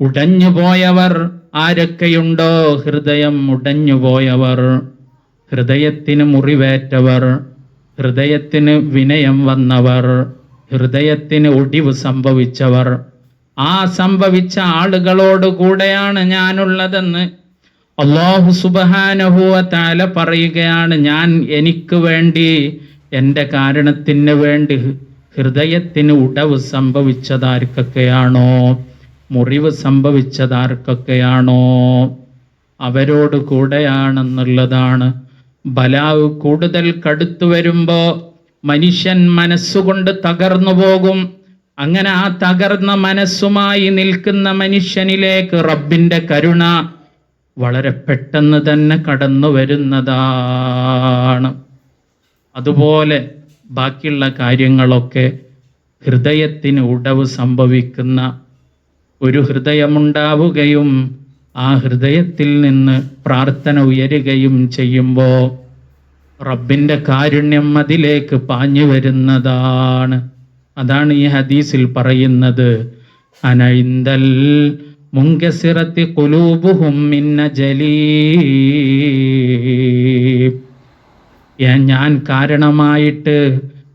ഉടഞ്ഞുപോയവർ ആരൊക്കെയുണ്ടോ, ഹൃദയം ഉടഞ്ഞുപോയവർ, ഹൃദയത്തിന് മുറിവേറ്റവർ, ഹൃദയത്തിന് വിനയം വന്നവർ, ഹൃദയത്തിന് ഒടിവ് സംഭവിച്ചവർ, ആ സംഭവിച്ച ആളുകളോട് കൂടെയാണ് ഞാനുള്ളതെന്ന് അല്ലാഹു സുബ്ഹാനഹു വ തആല പറയുകയാണ്. ഞാൻ എനിക്ക് വേണ്ടി, എൻ്റെ കാരണത്തിന് വേണ്ടി ഹൃദയത്തിന് ഉടവ് സംഭവിച്ചതാർക്കൊക്കെയാണോ, മുറിവ് സംഭവിച്ചതാർക്കൊക്കെയാണോ അവരോട് കൂടെയാണെന്നുള്ളതാണ്. ബലാവ് കൂടുതൽ കടുത്തു വരുമ്പോൾ മനുഷ്യൻ മനസ്സുകൊണ്ട് തകർന്നു പോകും. അങ്ങനെ ആ തകർന്ന മനസ്സുമായി നിൽക്കുന്ന മനുഷ്യനിലേക്ക് റബ്ബിന്റെ കരുണ വളരെ പെട്ടെന്ന് തന്നെ കടന്നു വരുന്നതാണ്. അതുപോലെ ബാക്കിയുള്ള കാര്യങ്ങളൊക്കെ ഹൃദയത്തിന് ഉടവ് സംഭവിക്കുന്ന ഒരു ഹൃദയമുണ്ടാവുകയും ആ ഹൃദയത്തിൽ നിന്ന് പ്രാർത്ഥന ഉയരുകയും ചെയ്യുമ്പോൾ റബ്ബിൻ്റെ കാരുണ്യം അതിലേക്ക് പാഞ്ഞു വരുന്നതാണ്. അതാണ് ഈ ഹദീസിൽ പറയുന്നത്, അന ഇൻദൽ മുൻകസിറത്തി ഖുലൂബുഹും മിൻ നജലി, ഞാൻ കാരണമായിട്ട്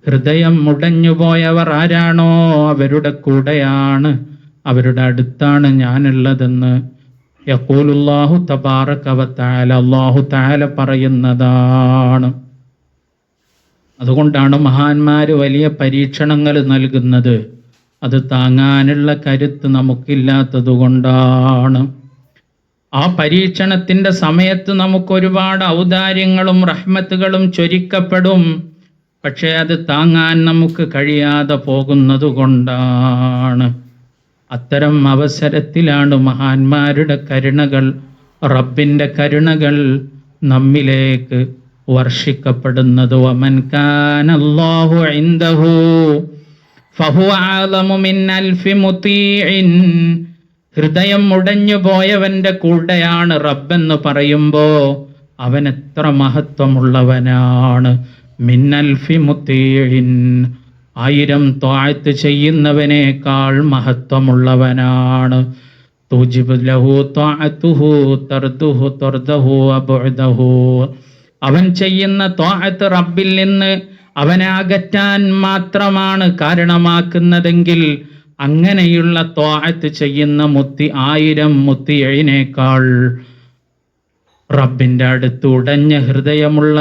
ഹൃദയം മുടഞ്ഞുപോയവർ ആരാണോ അവരുടെ കൂടെയാണ്, അവരുടെ അടുത്താണ് ഞാനുള്ളതെന്ന് യഖൂലുല്ലാഹു തബാറക വ തആല, അല്ലാഹു തആല പറയുന്നതാണ്. അതുകൊണ്ടാണ് മഹാന്മാര് വലിയ പരീക്ഷണങ്ങൾ നൽകുന്നത്. അത് താങ്ങാനുള്ള കരുത്ത് നമുക്കില്ലാത്തത് കൊണ്ടാണ്. ആ പരീക്ഷണത്തിൻ്റെ സമയത്ത് നമുക്കൊരുപാട് ഔദാര്യങ്ങളും റഹ്മത്തുകളും ചൊരിക്കപ്പെടും. പക്ഷേ അത് താങ്ങാൻ നമുക്ക് കഴിയാതെ പോകുന്നത് കൊണ്ടാണ്. അത്തരം അവസരത്തിലാണ് മഹാന്മാരുടെ കരുണകൾ, റബ്ബിൻ്റെ കരുണകൾ നമ്മിലേക്ക് വർഷിക്കപ്പെടുന്നത്. വമൻ കാനല്ലാഹു ഇൻദഹു ഫഹുവ അഅ്ലമു മിൻ അൽഫി മുതീഇൻ, ഹൃദയം മുടഞ്ഞു പോയവന്റെ കൂടെയാണ് റബ്ബെന്ന് പറയുമ്പോൾ അവൻ എത്ര മഹത്വമുള്ളവനാണ്. മിൻ അൽഫി മുതീഇൻ, 1000 ത്വാഅത്ത് ചെയ്യുന്നവനേക്കാൾ മഹത്വമുള്ളവനാണ്. തുജിബു ലഹു ത്വാഅത്തുഹു തർദുഹു തർദഹു അബ്ഉദഹു, അവൻ ചെയ്യുന്ന ത്വാഅത്ത് റബ്ബിൽ നിന്ന് അവനെ അകറ്റാൻ മാത്രമാണ് കാരണമാക്കുന്നതെങ്കിൽ അങ്ങനെയുള്ള ത്വാഅത്ത് ചെയ്യുന്ന 1000 മുത്തിയിനേക്കാൾ റബ്ബിൻ്റെ അടുത്ത് ഉടഞ്ഞ ഹൃദയമുള്ള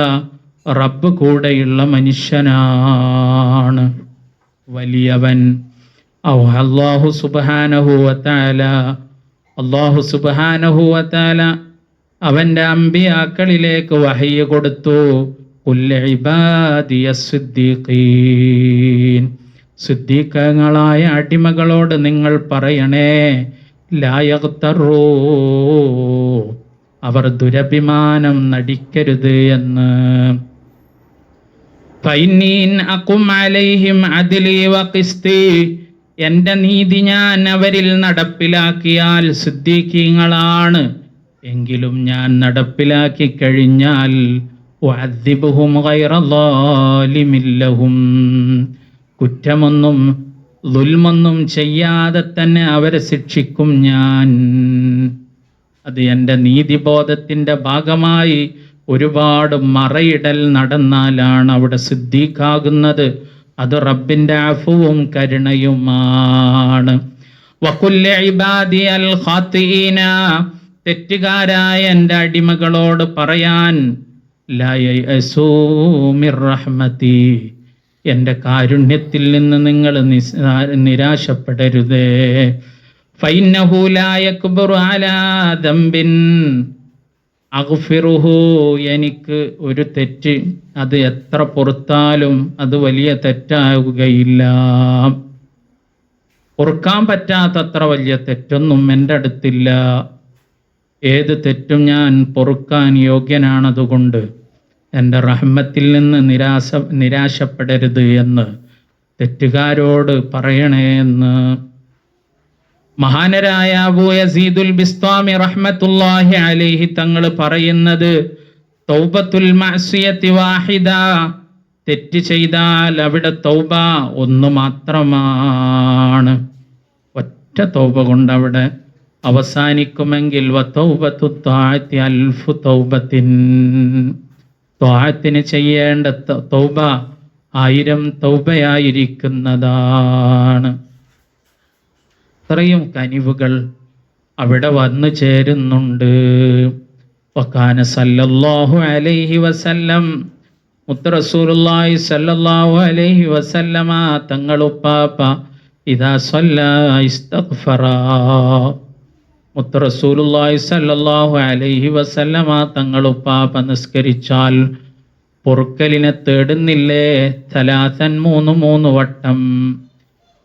റബ്ബ് കൂടെയുള്ള മനുഷ്യനാണ് വലിയവൻ. അല്ലാഹു സുബ്ഹാനഹു വ തആല, അല്ലാഹു സുബ്ഹാനഹു വ തആല അവൻ്റെ അമ്പിയാക്കളിലേക്ക് വഹയ്യ് കൊടുത്തു. ഖുൽ ഇബാദിയസ് സിദ്ദീഖീൻ, സിദ്ദീഖങ്ങളായ അടിമകളോട് നിങ്ങൾ പറയണേ, ലാ യഗ്തറൂ, അവർ ദുരഭിമാനം നടിക്കരുത് എന്ന്. ഫൈനീൻ അഖും അലൈഹിം അദ്ലി വ ഖിസ്തി, എൻ്റെ നീതി ഞാൻ അവരിൽ നടപ്പിലാക്കിയാൽ സിദ്ദീഖീങ്ങളാണ്, എങ്കിലും ഞാൻ നടപ്പിലാക്കി കഴിഞ്ഞാൽ വഅദ്ദിബുഹും ഗൈറ ളാലിമിൻ ലഹും, കുറ്റമൊന്നും ദുൽമൊന്നും ചെയ്യാതെ തന്നെ അവരെ ശിക്ഷിക്കും ഞാൻ. അത് എൻ്റെ നീതിബോധത്തിൻ്റെ ഭാഗമായി ഒരുപാട് മറയിടൽ നടന്നാലാണ് അവിടെ സിദ്ദീഖാകുന്നത്. അത് റബ്ബിൻ്റെ അഫുവും കരുണയുമാണ്. വഖുൽ ഇബാദിയൽ ഖാതിഈന, തെറ്റുകാരായ എൻ്റെ അടിമകളോട് പറയാൻ, ലാ യയസൂ മിർ റഹ്മതി, എൻ്റെ കാരുണ്യത്തിൽ നിന്ന് നിങ്ങൾ നിരാശപ്പെടരുതേ. ഫൈന്നഹു ലാ യക്ബറു അലാ ദംബിൻ അഗ്ഫിറുഹു, എനിക്ക് ഒരു തെറ്റ് അത് എത്ര പൊറുത്താലും അത് വലിയ തെറ്റാകുകയില്ല. പൊറുക്കാൻ പറ്റാത്തത്ര വലിയ തെറ്റൊന്നും എൻ്റെ അടുത്തില്ല. ഏത് തെറ്റും ഞാൻ പൊറുക്കാൻ യോഗ്യനാണതുകൊണ്ട് എൻ്റെ റഹ്മത്തിൽ നിന്ന് നിരാശപ്പെടരുത് എന്ന് തെറ്റുകാരോട് പറയണേ എന്ന് മഹാനരായ അബൂ യസീദുൽ ബിസ്താമി റഹ്മത്തുള്ളാഹി അലൈഹി തങ്ങൾ പറയുന്നത്, തൗബത്തുൽ മഅസിയത്തി വാഹിദ, തെറ്റ് ചെയ്താൽ അവിടെ തൗബ ഒന്ന് മാത്രമാണ്. ഒറ്റ തൗബ കൊണ്ട് അവിടെ അവസാനിക്കുമെങ്കിൽ വതൗബത്തു ത്വാഅത്തി അൽഫു തൗബത്തിൻ, ത്വാഅത്തിന് ചെയ്യേണ്ട തൗബ 1000 തൗബയായിരിക്കുന്നതാണ്. അത്രയും കനിവുകൾ അവിടെ വന്നു ചേരുന്നുണ്ട്. വകാന സല്ലല്ലാഹു അലൈഹി വസല്ലം, മുത്ത് റസൂലുള്ളാഹി സല്ലല്ലാഹു അലൈഹി വസല്ലമ തങ്ങളുപ്പാപ്പ ഇദാ സല്ലാ ഇസ്തഗ്ഫറ, മുത്ത് റസൂലുള്ളാഹി സല്ലല്ലാഹു അലൈഹി വസല്ലമ തങ്ങളുപ്പാപ്പ നിസ്കരിച്ചാൽ പൊറുക്കലിനെ തേടുന്നില്ലേ? 3 വട്ടം.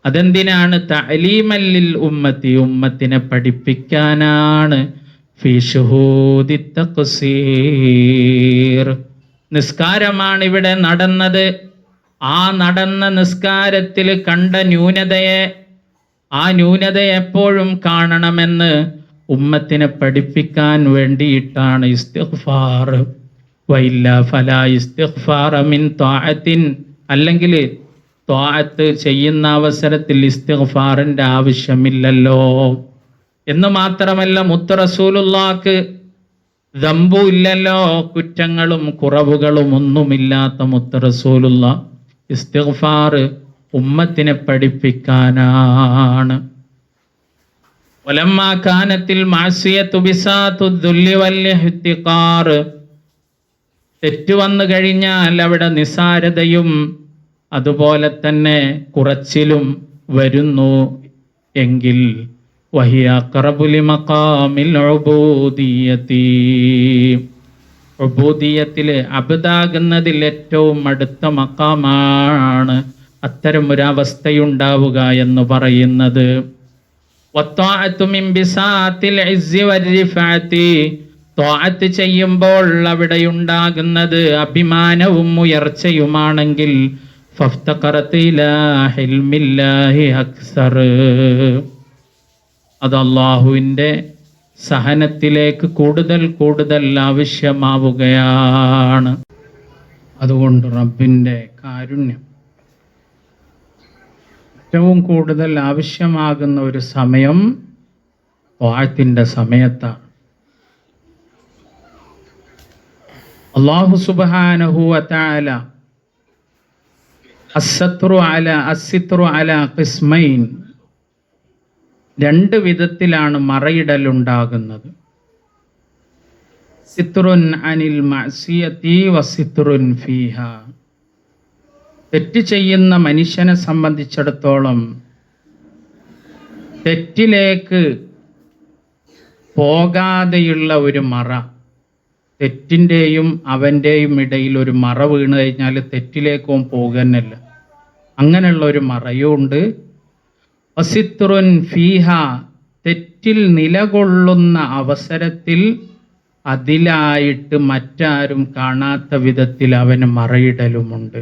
അതെന്തിനാണ്? തഅലീമല്ലിൽ ഉമ്മത്തി, ഉമ്മത്തിനെ പഠിപ്പിക്കാനാണ്. ഫീ ശുഹൂദി തഖ്സീർ, നിസ്കാരമാണ് ഇവിടെ നടന്നത്. ആ നടന്ന നിസ്കാരത്തിൽ കണ്ട ന്യൂനതയെ, ആ ന്യൂനത എപ്പോഴും കാണണമെന്ന് ഉമ്മത്തിനെ പഠിപ്പിക്കാൻ വേണ്ടിയിട്ടാണ് ഇസ്തിഗ്ഫാർ. വഇല്ല ഫലാ ഇസ്തിഗ്ഫാറ മിൻ ത്വാഅത്തിൻ, അല്ലെങ്കിൽ ത്വാഅത്ത് ചെയ്യുന്ന അവസരത്തിൽ ഇസ്തിഗ്ഫാറിന്റെ ആവശ്യമില്ലല്ലോ എന്ന് മാത്രമല്ല, മുത്ത് റസൂലുള്ളാഹിക്ക് ദമ്പു ഇല്ലല്ലോ, കുറ്റങ്ങളും കുറവുകളും ഒന്നുമില്ലാത്ത മുത്ത് റസൂലുള്ളാഹ് ഇസ്തിഗ്ഫാർ ഉമ്മത്തിനെ പഠിപ്പിക്കാനാണ്. വലമ്മാ കാനത്തിൽ മാസിയത്തു ബിസാത്തു ദുല്ലി വൽ ഇഹ്തിഖാർ, തെറ്റ് വന്നു കഴിഞ്ഞാൽ അവിടെ നിസാരതയും അതുപോലെ തന്നെ കുറച്ചിലും വരുന്നു എങ്കിൽ വഹിയ അഖറബു ലിമഖാമിൽ ഉബൂദിയ്യതി, ഉബൂദിയ്യത്തിലെ അബ്ദാകുന്നതിൽ ഏറ്റവും അടുത്ത മഖാമാണ് അത്തരം ഒരു അവസ്ഥയുണ്ടാവുക എന്ന് പറയുന്നത്. വത്വാഅത്തു മിൻ ബിസാത്തിൽ ഇസ്സി വരിഫഅതി, ത്വാഅത്ത് ചെയ്യുമ്പോൾ അവിടെയുണ്ടാകുന്നത് അഭിമാനവും ഉയർച്ചയുമാണെങ്കിൽ ഫഫ്തഖറത ഇലാ ഹിൽമില്ലാഹി അക്സർ, അത് അല്ലാഹുവിൻ്റെ സഹനത്തിലേക്ക് കൂടുതൽ കൂടുതൽ ആവശ്യമാവുകയാണ്. അതുകൊണ്ട് റബ്ബിൻ്റെ കാരുണ്യം ഏറ്റവും കൂടുതൽ ആവശ്യമാകുന്ന ഒരു സമയം ത്വാഅത്തിൻ്റെ സമയത്താണ്. അല്ലാഹു സുബ്ഹാനഹു വ തആല അസ്സിത്റു അലാ ഖിസ്മൈൻ, 2 വിധത്തിലാണ് മറയിടലുണ്ടാകുന്നത്. സിത്റുൻ അനിൽ മഅസിയതി വസിത്റുൻ ഫീഹാ, തെറ്റ് ചെയ്യുന്ന മനുഷ്യനെ സംബന്ധിച്ചിടത്തോളം തെറ്റിലേക്ക് പോകാതെയുള്ള ഒരു മറ, തെറ്റിൻ്റെയും അവൻ്റെയും ഇടയിൽ ഒരു മറ വീണ് കഴിഞ്ഞാൽ തെറ്റിലേക്കും പോകുന്നില്ല, അങ്ങനെയുള്ള ഒരു മറയുണ്ട്. വസിത്റുൻ ഫീഹ, തെറ്റിൽ നിലകൊള്ളുന്ന അവസരത്തിൽ അതിലായിട്ട് മറ്റാരും കാണാത്ത വിധത്തിൽ അവന് മറയിടലുമുണ്ട്.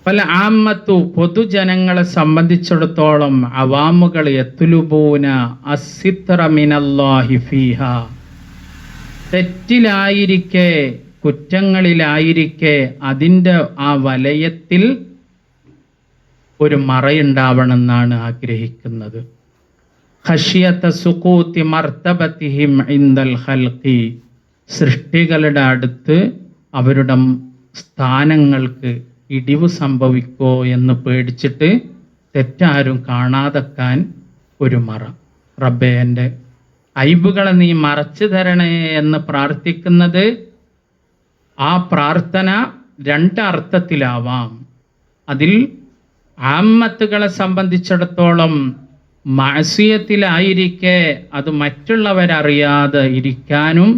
പല ആമ്മത്തു, പൊതുജനങ്ങളെ സംബന്ധിച്ചിടത്തോളം അവാമുകൾ യത്ലുബൂന അസ്സിത്ര മിനല്ലാഹി ഫീഹ, തെറ്റിലായിരിക്കെ കുറ്റങ്ങളിലായിരിക്കെ അതിൻ്റെ ആ വലയത്തിൽ ഒരു മറയുണ്ടാവണമെന്നാണ് ആഗ്രഹിക്കുന്നത്. ഖശിയത സുഖൂതി മർത്തബതിഹിം ഇൻദൽ ഖൽഖി, സൃഷ്ടികളുടെ അടുത്ത് അവരുടെ സ്ഥാനങ്ങൾക്ക് ഇടിവ് സംഭവിക്കോ എന്ന് പേടിച്ചിട്ട് തെറ്റാരും കാണാതെക്കാൻ ഒരു മറ. റബ്ബേ, എൻ്റെ ഐബുകളെ നീ മറച്ചു തരണേ എന്ന് പ്രാർത്ഥിക്കുന്നത്, ആ പ്രാർത്ഥന 2 അർത്ഥത്തിലാവാം. അതിൽ ആമ്മത്തുകളെ സംബന്ധിച്ചിടത്തോളം മഅസിയത്തിലായിരിക്കെ അത് മറ്റുള്ളവരറിയാതെ ഇരിക്കാനും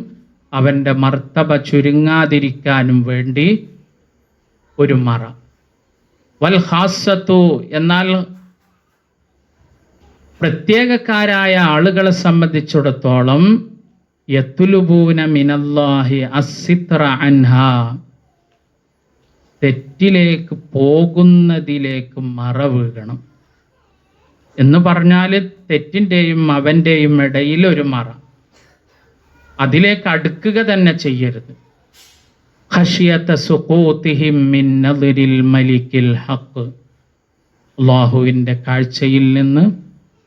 അവൻ്റെ മർത്തബ ചുരുങ്ങാതിരിക്കാനും വേണ്ടി ഒരു മറ. വൽ ഖാസ്സത്തു, എന്നാൽ പ്രത്യേകക്കാരായ ആളുകളെ സംബന്ധിച്ചിടത്തോളം യത്ലുബൂന മിനല്ലാഹി അസ്സിത്ര അൻഹാ, തെറ്റിലേക്ക് പോകുന്നതിലേക്ക് മറ വീഴണം എന്ന് പറഞ്ഞാൽ തെറ്റിൻ്റെയും അവൻ്റെയും ഇടയിൽ ഒരു മറ, അതിലേക്ക് അടുക്കുക തന്നെ ചെയ്യരുത്. ഖശിയത സുഖൂതിഹിം മിൻ നദരിൽ മലിക്കിൽ ഹഖ്, അല്ലാഹുവിൻ്റെ കാഴ്ചയിൽ നിന്ന്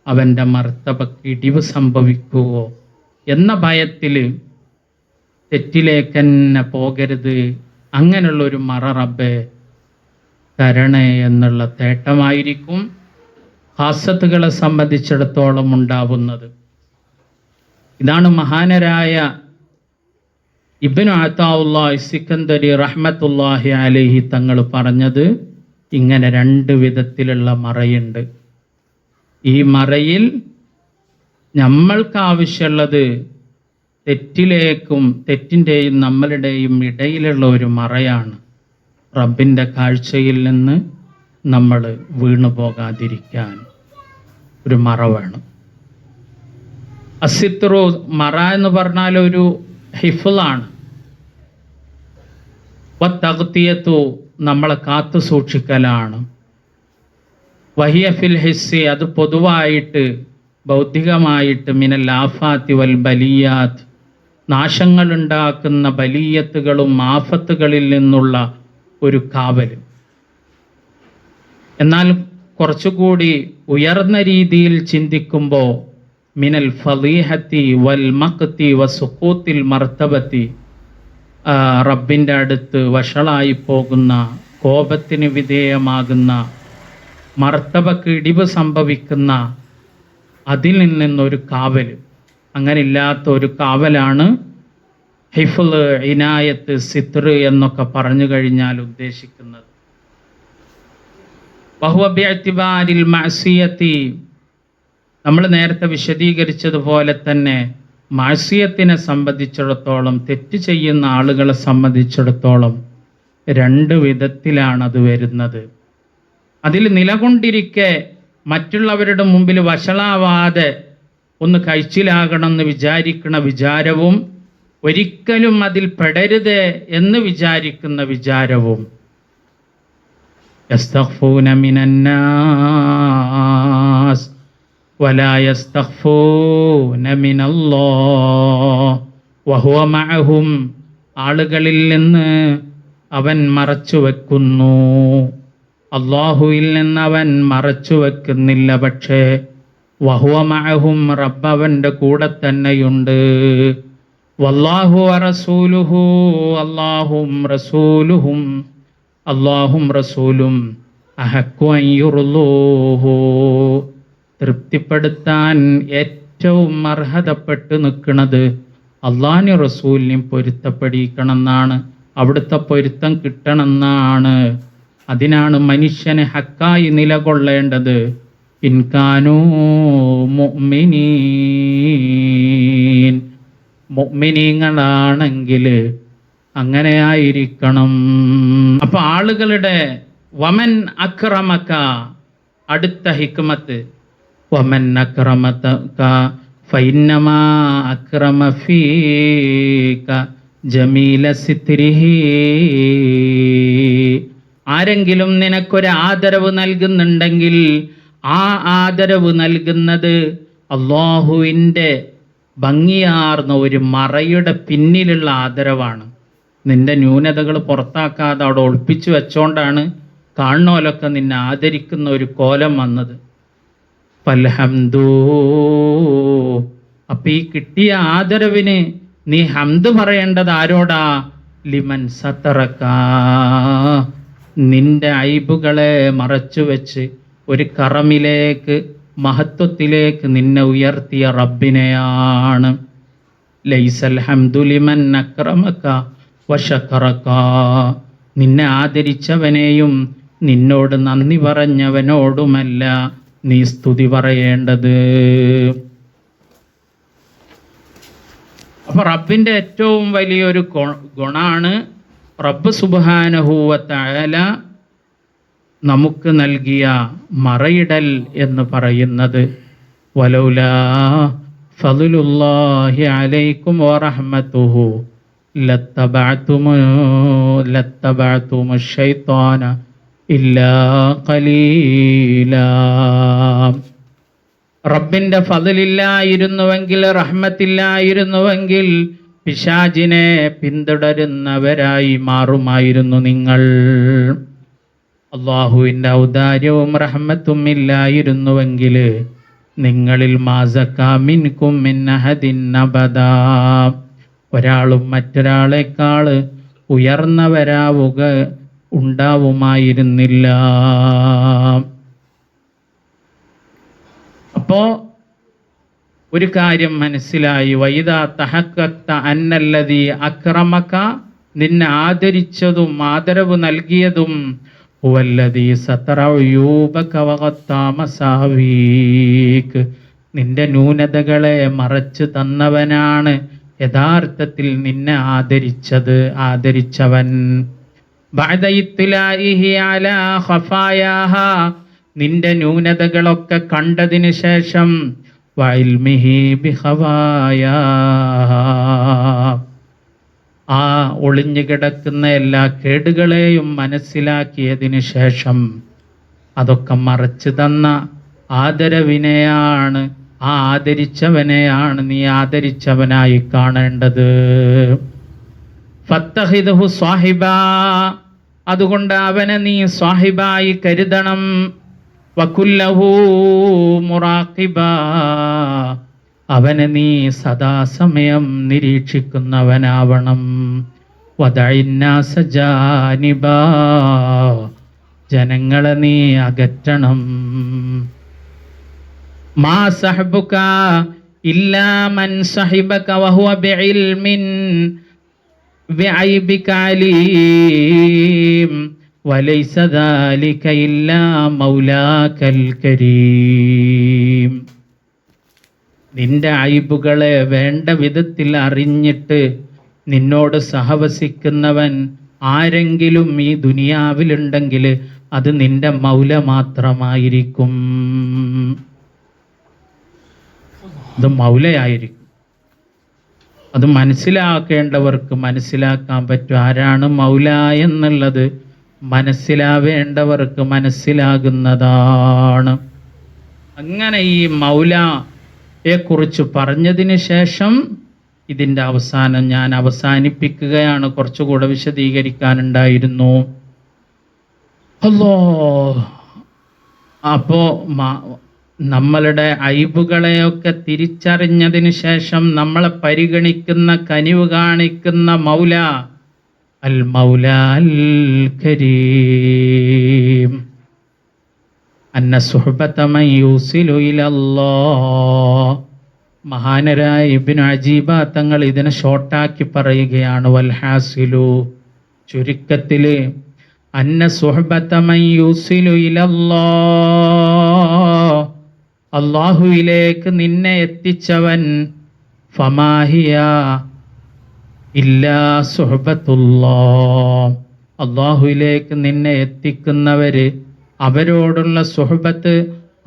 അവൻ്റെ മർത്തബക്ക് ഇടിവ് സംഭവിക്കുവോ എന്ന ഭയത്തിൽ തെറ്റിലേക്ക് തന്നെ പോകരുത്. അങ്ങനെയുള്ളൊരു മറ റബ്ബേ തരണേ എന്നുള്ള തേട്ടമായിരിക്കും ഖാസത്തുകളെ സംബന്ധിച്ചിടത്തോളം ഉണ്ടാവുന്നത്. ഇതാണ് മഹാനരായ ഇബ്നു അതാഉല്ലാഹി സിക്കന്ദരി റഹ്മത്തുള്ളാഹി അലൈഹി തങ്ങൾ പറഞ്ഞത്. ഇങ്ങനെ രണ്ട് വിധത്തിലുള്ള മറയുണ്ട്. ഈ മറയിൽ നമ്മൾക്ക് ആവശ്യമുള്ളത് തെറ്റിലേക്കും തെറ്റിൻ്റെയും നമ്മളുടെയും ഇടയിലുള്ള ഒരു മറയാണ്. റബ്ബിൻ്റെ കാഴ്ചയിൽ നിന്ന് നമ്മൾ വീണു പോകാതിരിക്കാൻ ഒരു മറ വേണം. അസിത്രു, മറ എന്ന് പറഞ്ഞാൽ ഒരു ഹിഫ്ളാണ്. വത്തഗ്തിയത്തു, നമ്മളെ കാത്തു സൂക്ഷിക്കലാണ്. വഹിയ ഫിൽ ഹിസ്സി, അത് പൊതുവായിട്ട് ഭൗതികമായിട്ട് മിനൽ ആഫാത്തി വൽ ബലിയാത്ത്, നാശങ്ങളുണ്ടാക്കുന്ന ബലിയത്തുകളും ആഫത്തുകളിൽ നിന്നുള്ള ഒരു കാവൽ. എന്നാൽ കുറച്ചുകൂടി ഉയർന്ന രീതിയിൽ ചിന്തിക്കുമ്പോൾ മിനൽ ഫളീഹത്തി വൽ മഖ്തി വസുഖൂത്തിൽ മർത്തബത്തി, റബ്ബിൻ്റെ അടുത്ത് വഷളായി പോകുന്ന, കോപത്തിന് വിധേയമാകുന്ന, മർത്തബക്ക് ഇടിവ് സംഭവിക്കുന്ന അതിൽ നിന്നൊരു കാവൽ. അങ്ങനെ ഇല്ലാത്ത ഒരു കാവലാണ് ഹിഫ്ള്, ഇനായത്ത്, സിത്ർ എന്നൊക്കെ പറഞ്ഞു കഴിഞ്ഞാൽ ഉദ്ദേശിക്കുന്നത്. വഹുവ ബിഅ്തിബാരിൽ മഅസിയത്തി, നമ്മൾ നേരത്തെ വിശദീകരിച്ചതുപോലെ തന്നെ മഅസിയത്തിനെ സംബന്ധിച്ചിടത്തോളം, തെറ്റ് ചെയ്യുന്ന ആളുകളെ സംബന്ധിച്ചിടത്തോളം രണ്ട് വിധത്തിലാണ് അത് വരുന്നത്. അതിൽ നിലകൊണ്ടിരിക്കെ മറ്റുള്ളവരുടെ മുമ്പിൽ വഷളാവാതെ ഒന്ന് കഴിച്ചിലാകണമെന്ന് വിചാരിക്കുന്ന വിചാരവും, ഒരിക്കലും അതിൽ പെടരുത് എന്ന് വിചാരിക്കുന്ന വിചാരവും. യസ്തഖ്ഫൂന മിനന്നാസ് വലാ യസ്തഖ്ഫൂന മിനല്ലാഹ് വഹുവ മഅഹും, ആളുകളിൽ നിന്ന് അവൻ മറച്ചു വെക്കുന്നു, അല്ലാഹുവിൽ നിന്ന് അവൻ മറച്ചു വെക്കുന്നില്ല. പക്ഷേ വഹുവ മഅഹും, റബ്ബ് അവൻ്റെ കൂടെ തന്നെയുണ്ട്. വല്ലാഹു വറസൂലുഹു, അല്ലാഹും റസൂലും അഹഖു അൻ യുർളൂഹു, തൃപ്തിപ്പെടുത്താൻ ഏറ്റവും അർഹതപ്പെട്ട് നിൽക്കുന്നത് അള്ളാഹിനും റസൂലിനും പൊരുത്തപ്പെടിക്കണമെന്നാണ്. അവിടുത്തെ പൊരുത്തം കിട്ടണമെന്നാണ്. അതിനാണ് മനുഷ്യന് ഹക്കായി നിലകൊള്ളേണ്ടത്. ഇൻകാനൂ മുഅ്മിനീൻ, മുഅ്മിനീങ്ങളാണെങ്കിൽ അങ്ങനെ ആയിരിക്കണം. അപ്പൊ ആളുകളുടെ വമൻ അക്രമക, അടുത്ത ഹിക്മത്ത്, വമൻ അക്രമക ഫഇന്നമാ അക്രമ ഫീക ജമീല സിത്രിഹി, ആരെങ്കിലും നിനക്കൊരു ആദരവ് നൽകുന്നുണ്ടെങ്കിൽ ആ ആദരവ് നൽകുന്നത് അല്ലാഹുവിൻ്റെ ഭംഗിയാർന്ന ഒരു മറയുടെ പിന്നിലുള്ള ആദരവാണ്. നിന്റെ ന്യൂനതകൾ പുറത്താക്കാതെ അവിടെ ഒളിപ്പിച്ചു വെച്ചോണ്ടാണ് കാണുന്നോലൊക്കെ നിന്നെ ആദരിക്കുന്ന ഒരു കോലം വന്നത്. ഫൽഹംദു, അപ്പൊ ഈ കിട്ടിയ ആദരവിന് നീ ഹംദ് പറയേണ്ടത് ആരോടാ? ലിമൻ സതറക, നിന്റെ ഐബുകളെ മറച്ചു വെച്ച് ഒരു കറമിലേക്ക്, മഹത്വത്തിലേക്ക് നിന്നെ ഉയർത്തിയ റബ്ബിനെയാണ്. ലൈസൽ ഹംദു ലിമൻ അക്രമക വശകറക, നിന്നെ ആദരിച്ചവനെയും നിന്നോട് നന്ദി പറഞ്ഞവനോടുമല്ല നീ സ്തുതി പറയേണ്ടത്. അപ്പോൾ റബ്ബിൻ്റെ ഏറ്റവും വലിയൊരു ഗുണമാണ് റബ്ബ് സുബ്ഹാനഹു വ തആല നമുക്ക് നൽകിയ മറയിടൽ എന്ന് പറയുന്നത്. വലൗലാ ഫദ്ലുല്ലാഹി അലൈക്കും വറഹ്മത്തുഹു ലത്തബഅ്തുമുശ് ശൈത്വാന ഇല്ലാ ഖലീലാ. റബ്ബിൻ്റെ ഫദ്ലില്ലായിരുന്നുവെങ്കിൽ, റഹ്മത്തില്ലായിരുന്നുവെങ്കിൽ പിശാചിനെ പിന്തുടരുന്നവരായി മാറുമായിരുന്നു നിങ്ങൾ. അള്ളാഹുവിൻ്റെ ഔദാര്യവും റഹ്മത്തും ഇല്ലായിരുന്നുവെങ്കിൽ നിങ്ങളിൽ മാസക്കാ മിൻകും മിൻ അഹദിൻ അബദാ, ഒരാളും മറ്റൊരാളെക്കാൾ ഉയർന്നവരാവുക ഉണ്ടാവുമായിരുന്നില്ല. അപ്പോൾ ഒരു കാര്യം മനസ്സിലായി. വൈദാ തഹഖഖത അന്നല്ലദീ അക്രമക, നിന്നെ ആദരിച്ചതും ആദരവ് നൽകിയതും ഹുവല്ലദീ സതറ ഉയൂബക വഗത്താ മസാവീക്, നിന്റെ ന്യൂനതകളെ മറച്ചു തന്നവനാണ് യഥാർത്ഥത്തിൽ നിന്നെ ആദരിച്ചവൻ. ബഅദ ഇത്ലാഇഹി അലാ ഖഫായാഹാ, നിന്റെ ന്യൂനതകളൊക്കെ കണ്ടതിന് ശേഷം വഇൽമിഹി ബിഖവായാഹാ, ആ ഒളിഞ്ഞു കിടക്കുന്ന എല്ലാ കേടുകളെയും മനസ്സിലാക്കിയതിന് ശേഷം അതൊക്കെ മറച്ചു തന്ന ആദരവിനെയാണ്, ആ ആദരിച്ചവനെയാണ് നീ ആദരിച്ചവനായി കാണേണ്ടത്. ഫത്തഖിദ്ഹു സ്വാഹിബാ, അതുകൊണ്ട് അവനെ നീ സ്വാഹിബായി കരുതണം. വകുല്ലഹു മുറാഖിബാ, അവനെ നീ സദാസമയം നിരീക്ഷിക്കുന്നവനാവണം. വദഇന്നാസ ജാനിബാ, ജനങ്ങളെ നീ അകറ്റണം. മാ സഹബുക ഇല്ലാ മൻ സഹിബക വഹുവ ബിഇൽമിൻ ബിഐബിക അലീം വലൈസ ദാലിക ഇല്ലാ മൗലാകൽ കരീം. നിന്റെ അയ്ബുകളെ വേണ്ട വിധത്തിൽ അറിഞ്ഞിട്ട് നിന്നോട് സഹവസിക്കുന്നവൻ ആരെങ്കിലും ഈ ദുനിയാവിലുണ്ടെങ്കിൽ അത് നിന്റെ മൗല മാത്രമായിരിക്കും. അത് മൗലയായിരിക്കും. അത് മനസ്സിലാക്കേണ്ടവർക്ക് മനസ്സിലാക്കാൻ പറ്റും ആരാണ് മൗല എന്നുള്ളത്. മനസ്സിലാവേണ്ടവർക്ക് മനസ്സിലാകുന്നതാണ്. അങ്ങനെ ഈ മൗലയെ കുറിച്ച് പറഞ്ഞതിന് ശേഷം ഇതിൻ്റെ അവസാനം ഞാൻ അവസാനിപ്പിക്കുകയാണ്. കുറച്ചുകൂടെ വിശദീകരിക്കാനുണ്ടായിരുന്നു. അപ്പോൾ നമ്മളുടെ അയ്ബുകളെയൊക്കെ തിരിച്ചറിഞ്ഞതിന് ശേഷം നമ്മളെ പരിഗണിക്കുന്ന, കനിവ് കാണിക്കുന്ന മൗല അൽ മൗല അൽ കരീം. അന്ന സുഹ്ബത മൻ യൂസിലു ഇലല്ലാഹ്. മഹാനരായ ഇബ്നു അജീബ തങ്ങൾ ഇതിനെ ഷോർട്ടാക്കി പറയുകയാണ്. വൽ ഹാസിലു, ചുരുക്കത്തിൽ അന്ന സുഹ്ബത മൻ യൂസിലു ഇലല്ലാഹ്, അല്ലാഹുവിലേക്ക് നിന്നെ എത്തിച്ചവൻ, ഫമാഹിയ ഇല്ലാ സുഹ്ബത്തുല്ലാഹ്, അല്ലാഹുവിലേക്ക് നിന്നെ എത്തിക്കുന്നവര് അവരോടുള്ള സുഹ്ബത്ത്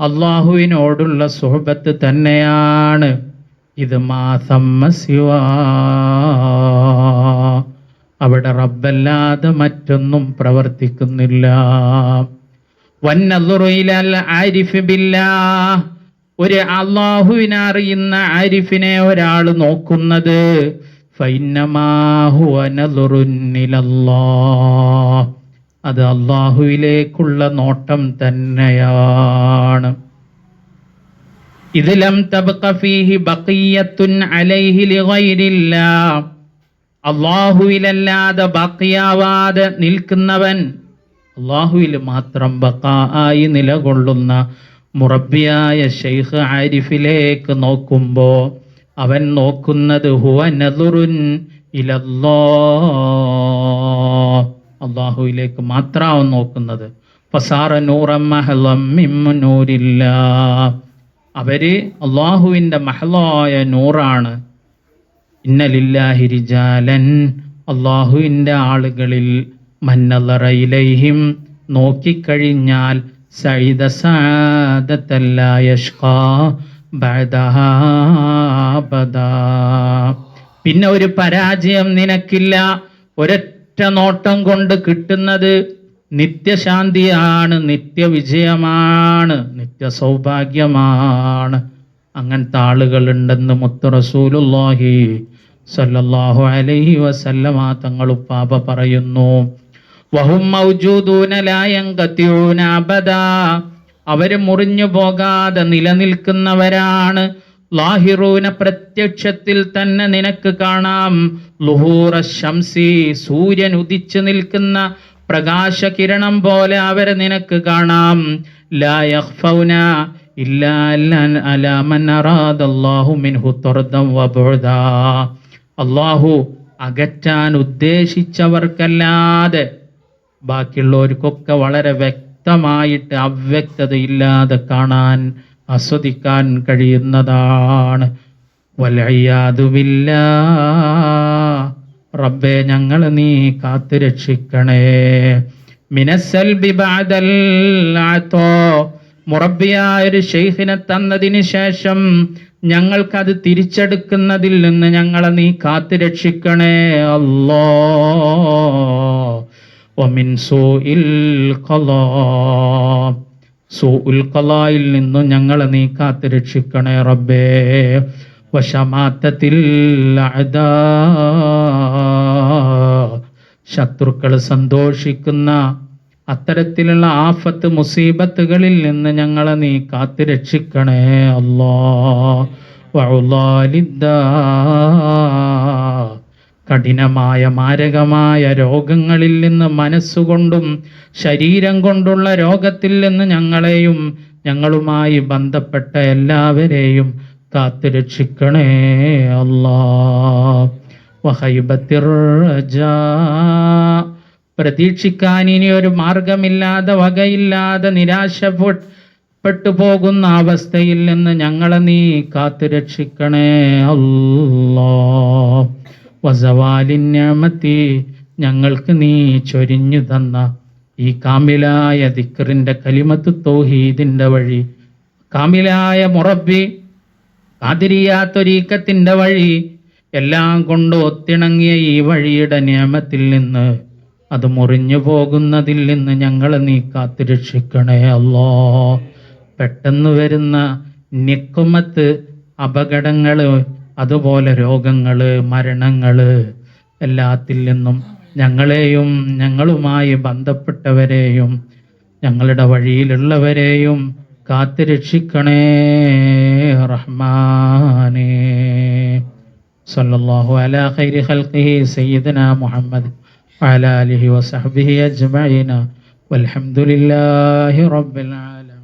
അല്ലാഹുവിനോടുള്ള സുഹ്ബത്ത് തന്നെയാണ്. ഇത് മാസമ്മ സിവാ, അവിടെ റബ്ബല്ലാതെ മറ്റൊന്നും പ്രവർത്തിക്കുന്നില്ല. വന്നദുറു ഇലൽ ആരിഫ് ബില്ലാഹ്, ഒരു അല്ലാഹുവിനെ അറിയുന്ന ആരിഫിനെ ഒരാൾ നോക്കുന്നത്, ഫഇന്നമാ ഹുവ നദറുൻ ഇലല്ലാഹ്, അത് അല്ലാഹുവിലേക്കുള്ള നോട്ടം തന്നെയാണ്. ഇദ് ലം തബ്ഖ ഫീഹി ബഖിയത്തുൻ അലൈഹി ലിഗൈരില്ലാഹ്, അല്ലാഹുവിലല്ലാതെ ബാക്കിയാവാതെ നിൽക്കുന്നവൻ, അല്ലാഹുവിൽ മാത്രം ബഖായി നിലകൊള്ളുന്ന മുറബ്ബിയായ ശൈഖ് ആരിഫിലേക്ക് നോക്കുമ്പോൾ അവൻ നോക്കുന്നത് ഹുവ നദറുൻ ഇലല്ലാഹ്, അല്ലാഹുവിലേക്ക് മാത്രമാണ് നോക്കുന്നത്. ഫസാറ നൂറൻ മഹ്ളം മിൻ നൂരില്ലാഹ്, അവര് അല്ലാഹുവിൻ്റെ മഹ്ലായ നൂറാണ്. ഇന്ന ലില്ലാഹി റിജാലൻ, അള്ളാഹുവിൻ്റെ ആളുകളിൽ മന്നളറ ഇലൈഹിം, നോക്കിക്കഴിഞ്ഞാൽ സഈദ സഅദത്തൻ ലാ യഷ്ഖാ ബഅദഹാ അബദാ, പിന്നെ ഒരു പരാജയം നിനക്കില്ല. ഒരൊറ്റ നോട്ടം കൊണ്ട് കിട്ടുന്നത് നിത്യശാന്തിയാണ്, നിത്യവിജയമാണ്, നിത്യസൗഭാഗ്യമാണ്. അങ്ങനത്തെ ആളുകളുണ്ടെന്ന് മുത്ത് റസൂലുള്ളാഹി സ്വല്ലല്ലാഹു അലൈഹി വസല്ലമ തങ്ങളുപ്പാപ്പ പറയുന്നു. വഹും മൗജൂദൂന ലാ യൻഖതിഊന അബദാ, അവര് മുറിഞ്ഞു പോകാതെ നിലനിൽക്കുന്നവരാണ്. ലാഹിറൂന, പ്രത്യക്ഷത്തിൽ തന്നെ നിനക്ക് കാണാം. ലുഹൂറ ശംസി, സൂര്യൻ ഉദിച്ചു നിൽക്കുന്ന പ്രകാശകിരണം പോലെ അവരെ നിനക്ക് കാണാം. ലാ യഖ്ഫൗന ഇല്ലാ അലാ മൻ അറാദല്ലാഹു മിൻഹു തർദൻ വബുദാ, അല്ലാഹു അകറ്റാൻ ഉദ്ദേശിച്ചവർക്കല്ലാതെ ബാക്കിയുള്ളവർക്കൊക്കെ വളരെ വ്യക്തമായിട്ട് അവ്യക്തതയില്ലാതെ കാണാൻ ആസ്വദിക്കാൻ കഴിയുന്നതാണ്. വൽഇയാദു ബില്ലാഹ്, റബ്ബേ ഞങ്ങൾ നീ കാത്തു രക്ഷിക്കണേ. മിനസ്സൽബി ബഅദൽ അതാ, മുറബ്ബിയായ ഒരു ശൈഖിനെ തന്നതിന് ശേഷം ഞങ്ങൾക്കത് തിരിച്ചെടുക്കുന്നതിൽ നിന്ന് ഞങ്ങളെ നീ കാത്തു രക്ഷിക്കണേ അല്ലാഹ്. വമിൻ സൂഇൽ ഖലാ, സൂഉൽ ഖലായിൽ നിന്നും ഞങ്ങളെ നീ കാത്തു രക്ഷിക്കണേ റബ്ബേ. വശമാത്തത്തിൽ അഅദാ, ശത്രുക്കൾ സന്തോഷിക്കുന്ന അത്തരത്തിലുള്ള ആഫത്ത് മുസീബത്തുകളിൽ നിന്ന് ഞങ്ങളെ നീ കാത്തു രക്ഷിക്കണേ അല്ലാഹ്. വഉലാലിദ്ദാ, കഠിനമായ മാരകമായ രോഗങ്ങളിൽ നിന്ന്, മനസ്സുകൊണ്ടും ശരീരം കൊണ്ടുള്ള രോഗത്തിൽ നിന്ന് ഞങ്ങളെയും ഞങ്ങളുമായി ബന്ധപ്പെട്ട എല്ലാവരെയും കാത്തു രക്ഷിക്കണേ അല്ലാഹ്. വഹൈബത്തിർ റജാ, പ്രതീക്ഷിക്കാൻ ഇനി ഒരു മാർഗമില്ലാതെ, വകയില്ലാതെ, നിരാശപ്പെട്ടു പോകുന്ന അവസ്ഥയിൽ നിന്ന് ഞങ്ങളെ നീ കാത്തു രക്ഷിക്കണേ അല്ലാഹ്. വസവാലിൻ നിഅമതി, ഞങ്ങൾക്ക് നീ ചൊരിഞ്ഞു തന്ന ഈ കാമിലായ ദിക്റിന്റെ കലിമത്ത് തൗഹീദിന്റെ വഴി, കാമിലായ മുറബ്ബി ഖാദിരിയ ത്വരീഖത്തിന്റെ വഴി, എല്ലാം കൊണ്ട് ഒത്തിണങ്ങിയ ഈ വഴിയുടെ നിയമത്തിൽ നിന്ന്, അത് മുറിഞ്ഞു പോകുന്നതിൽ നിന്ന് ഞങ്ങളെ നീ കാത്തു രക്ഷിക്കണേ അല്ലാഹ്. പെട്ടെന്ന് വരുന്ന നിക്കുമത്ത്, അപകടങ്ങള്, അതുപോലെ രോഗങ്ങള്, മരണങ്ങള്, എല്ലാത്തിൽ നിന്നും ഞങ്ങളെയും ഞങ്ങളുമായി ബന്ധപ്പെട്ടവരെയും ഞങ്ങളുടെ വഴിയിലുള്ളവരെയും കാത്തു രക്ഷിക്കണേ റഹ്മാനേ. സല്ലല്ലാഹു അലാ ഖൈരി ഖൽഖിഹി സയ്യിദനാ മുഹമ്മദ് വഅലാ ആലിഹി വസഹ്ബിഹി അജ്മഈന വൽഹംദുലില്ലാഹി റബ്ബിൽ ആലമീൻ.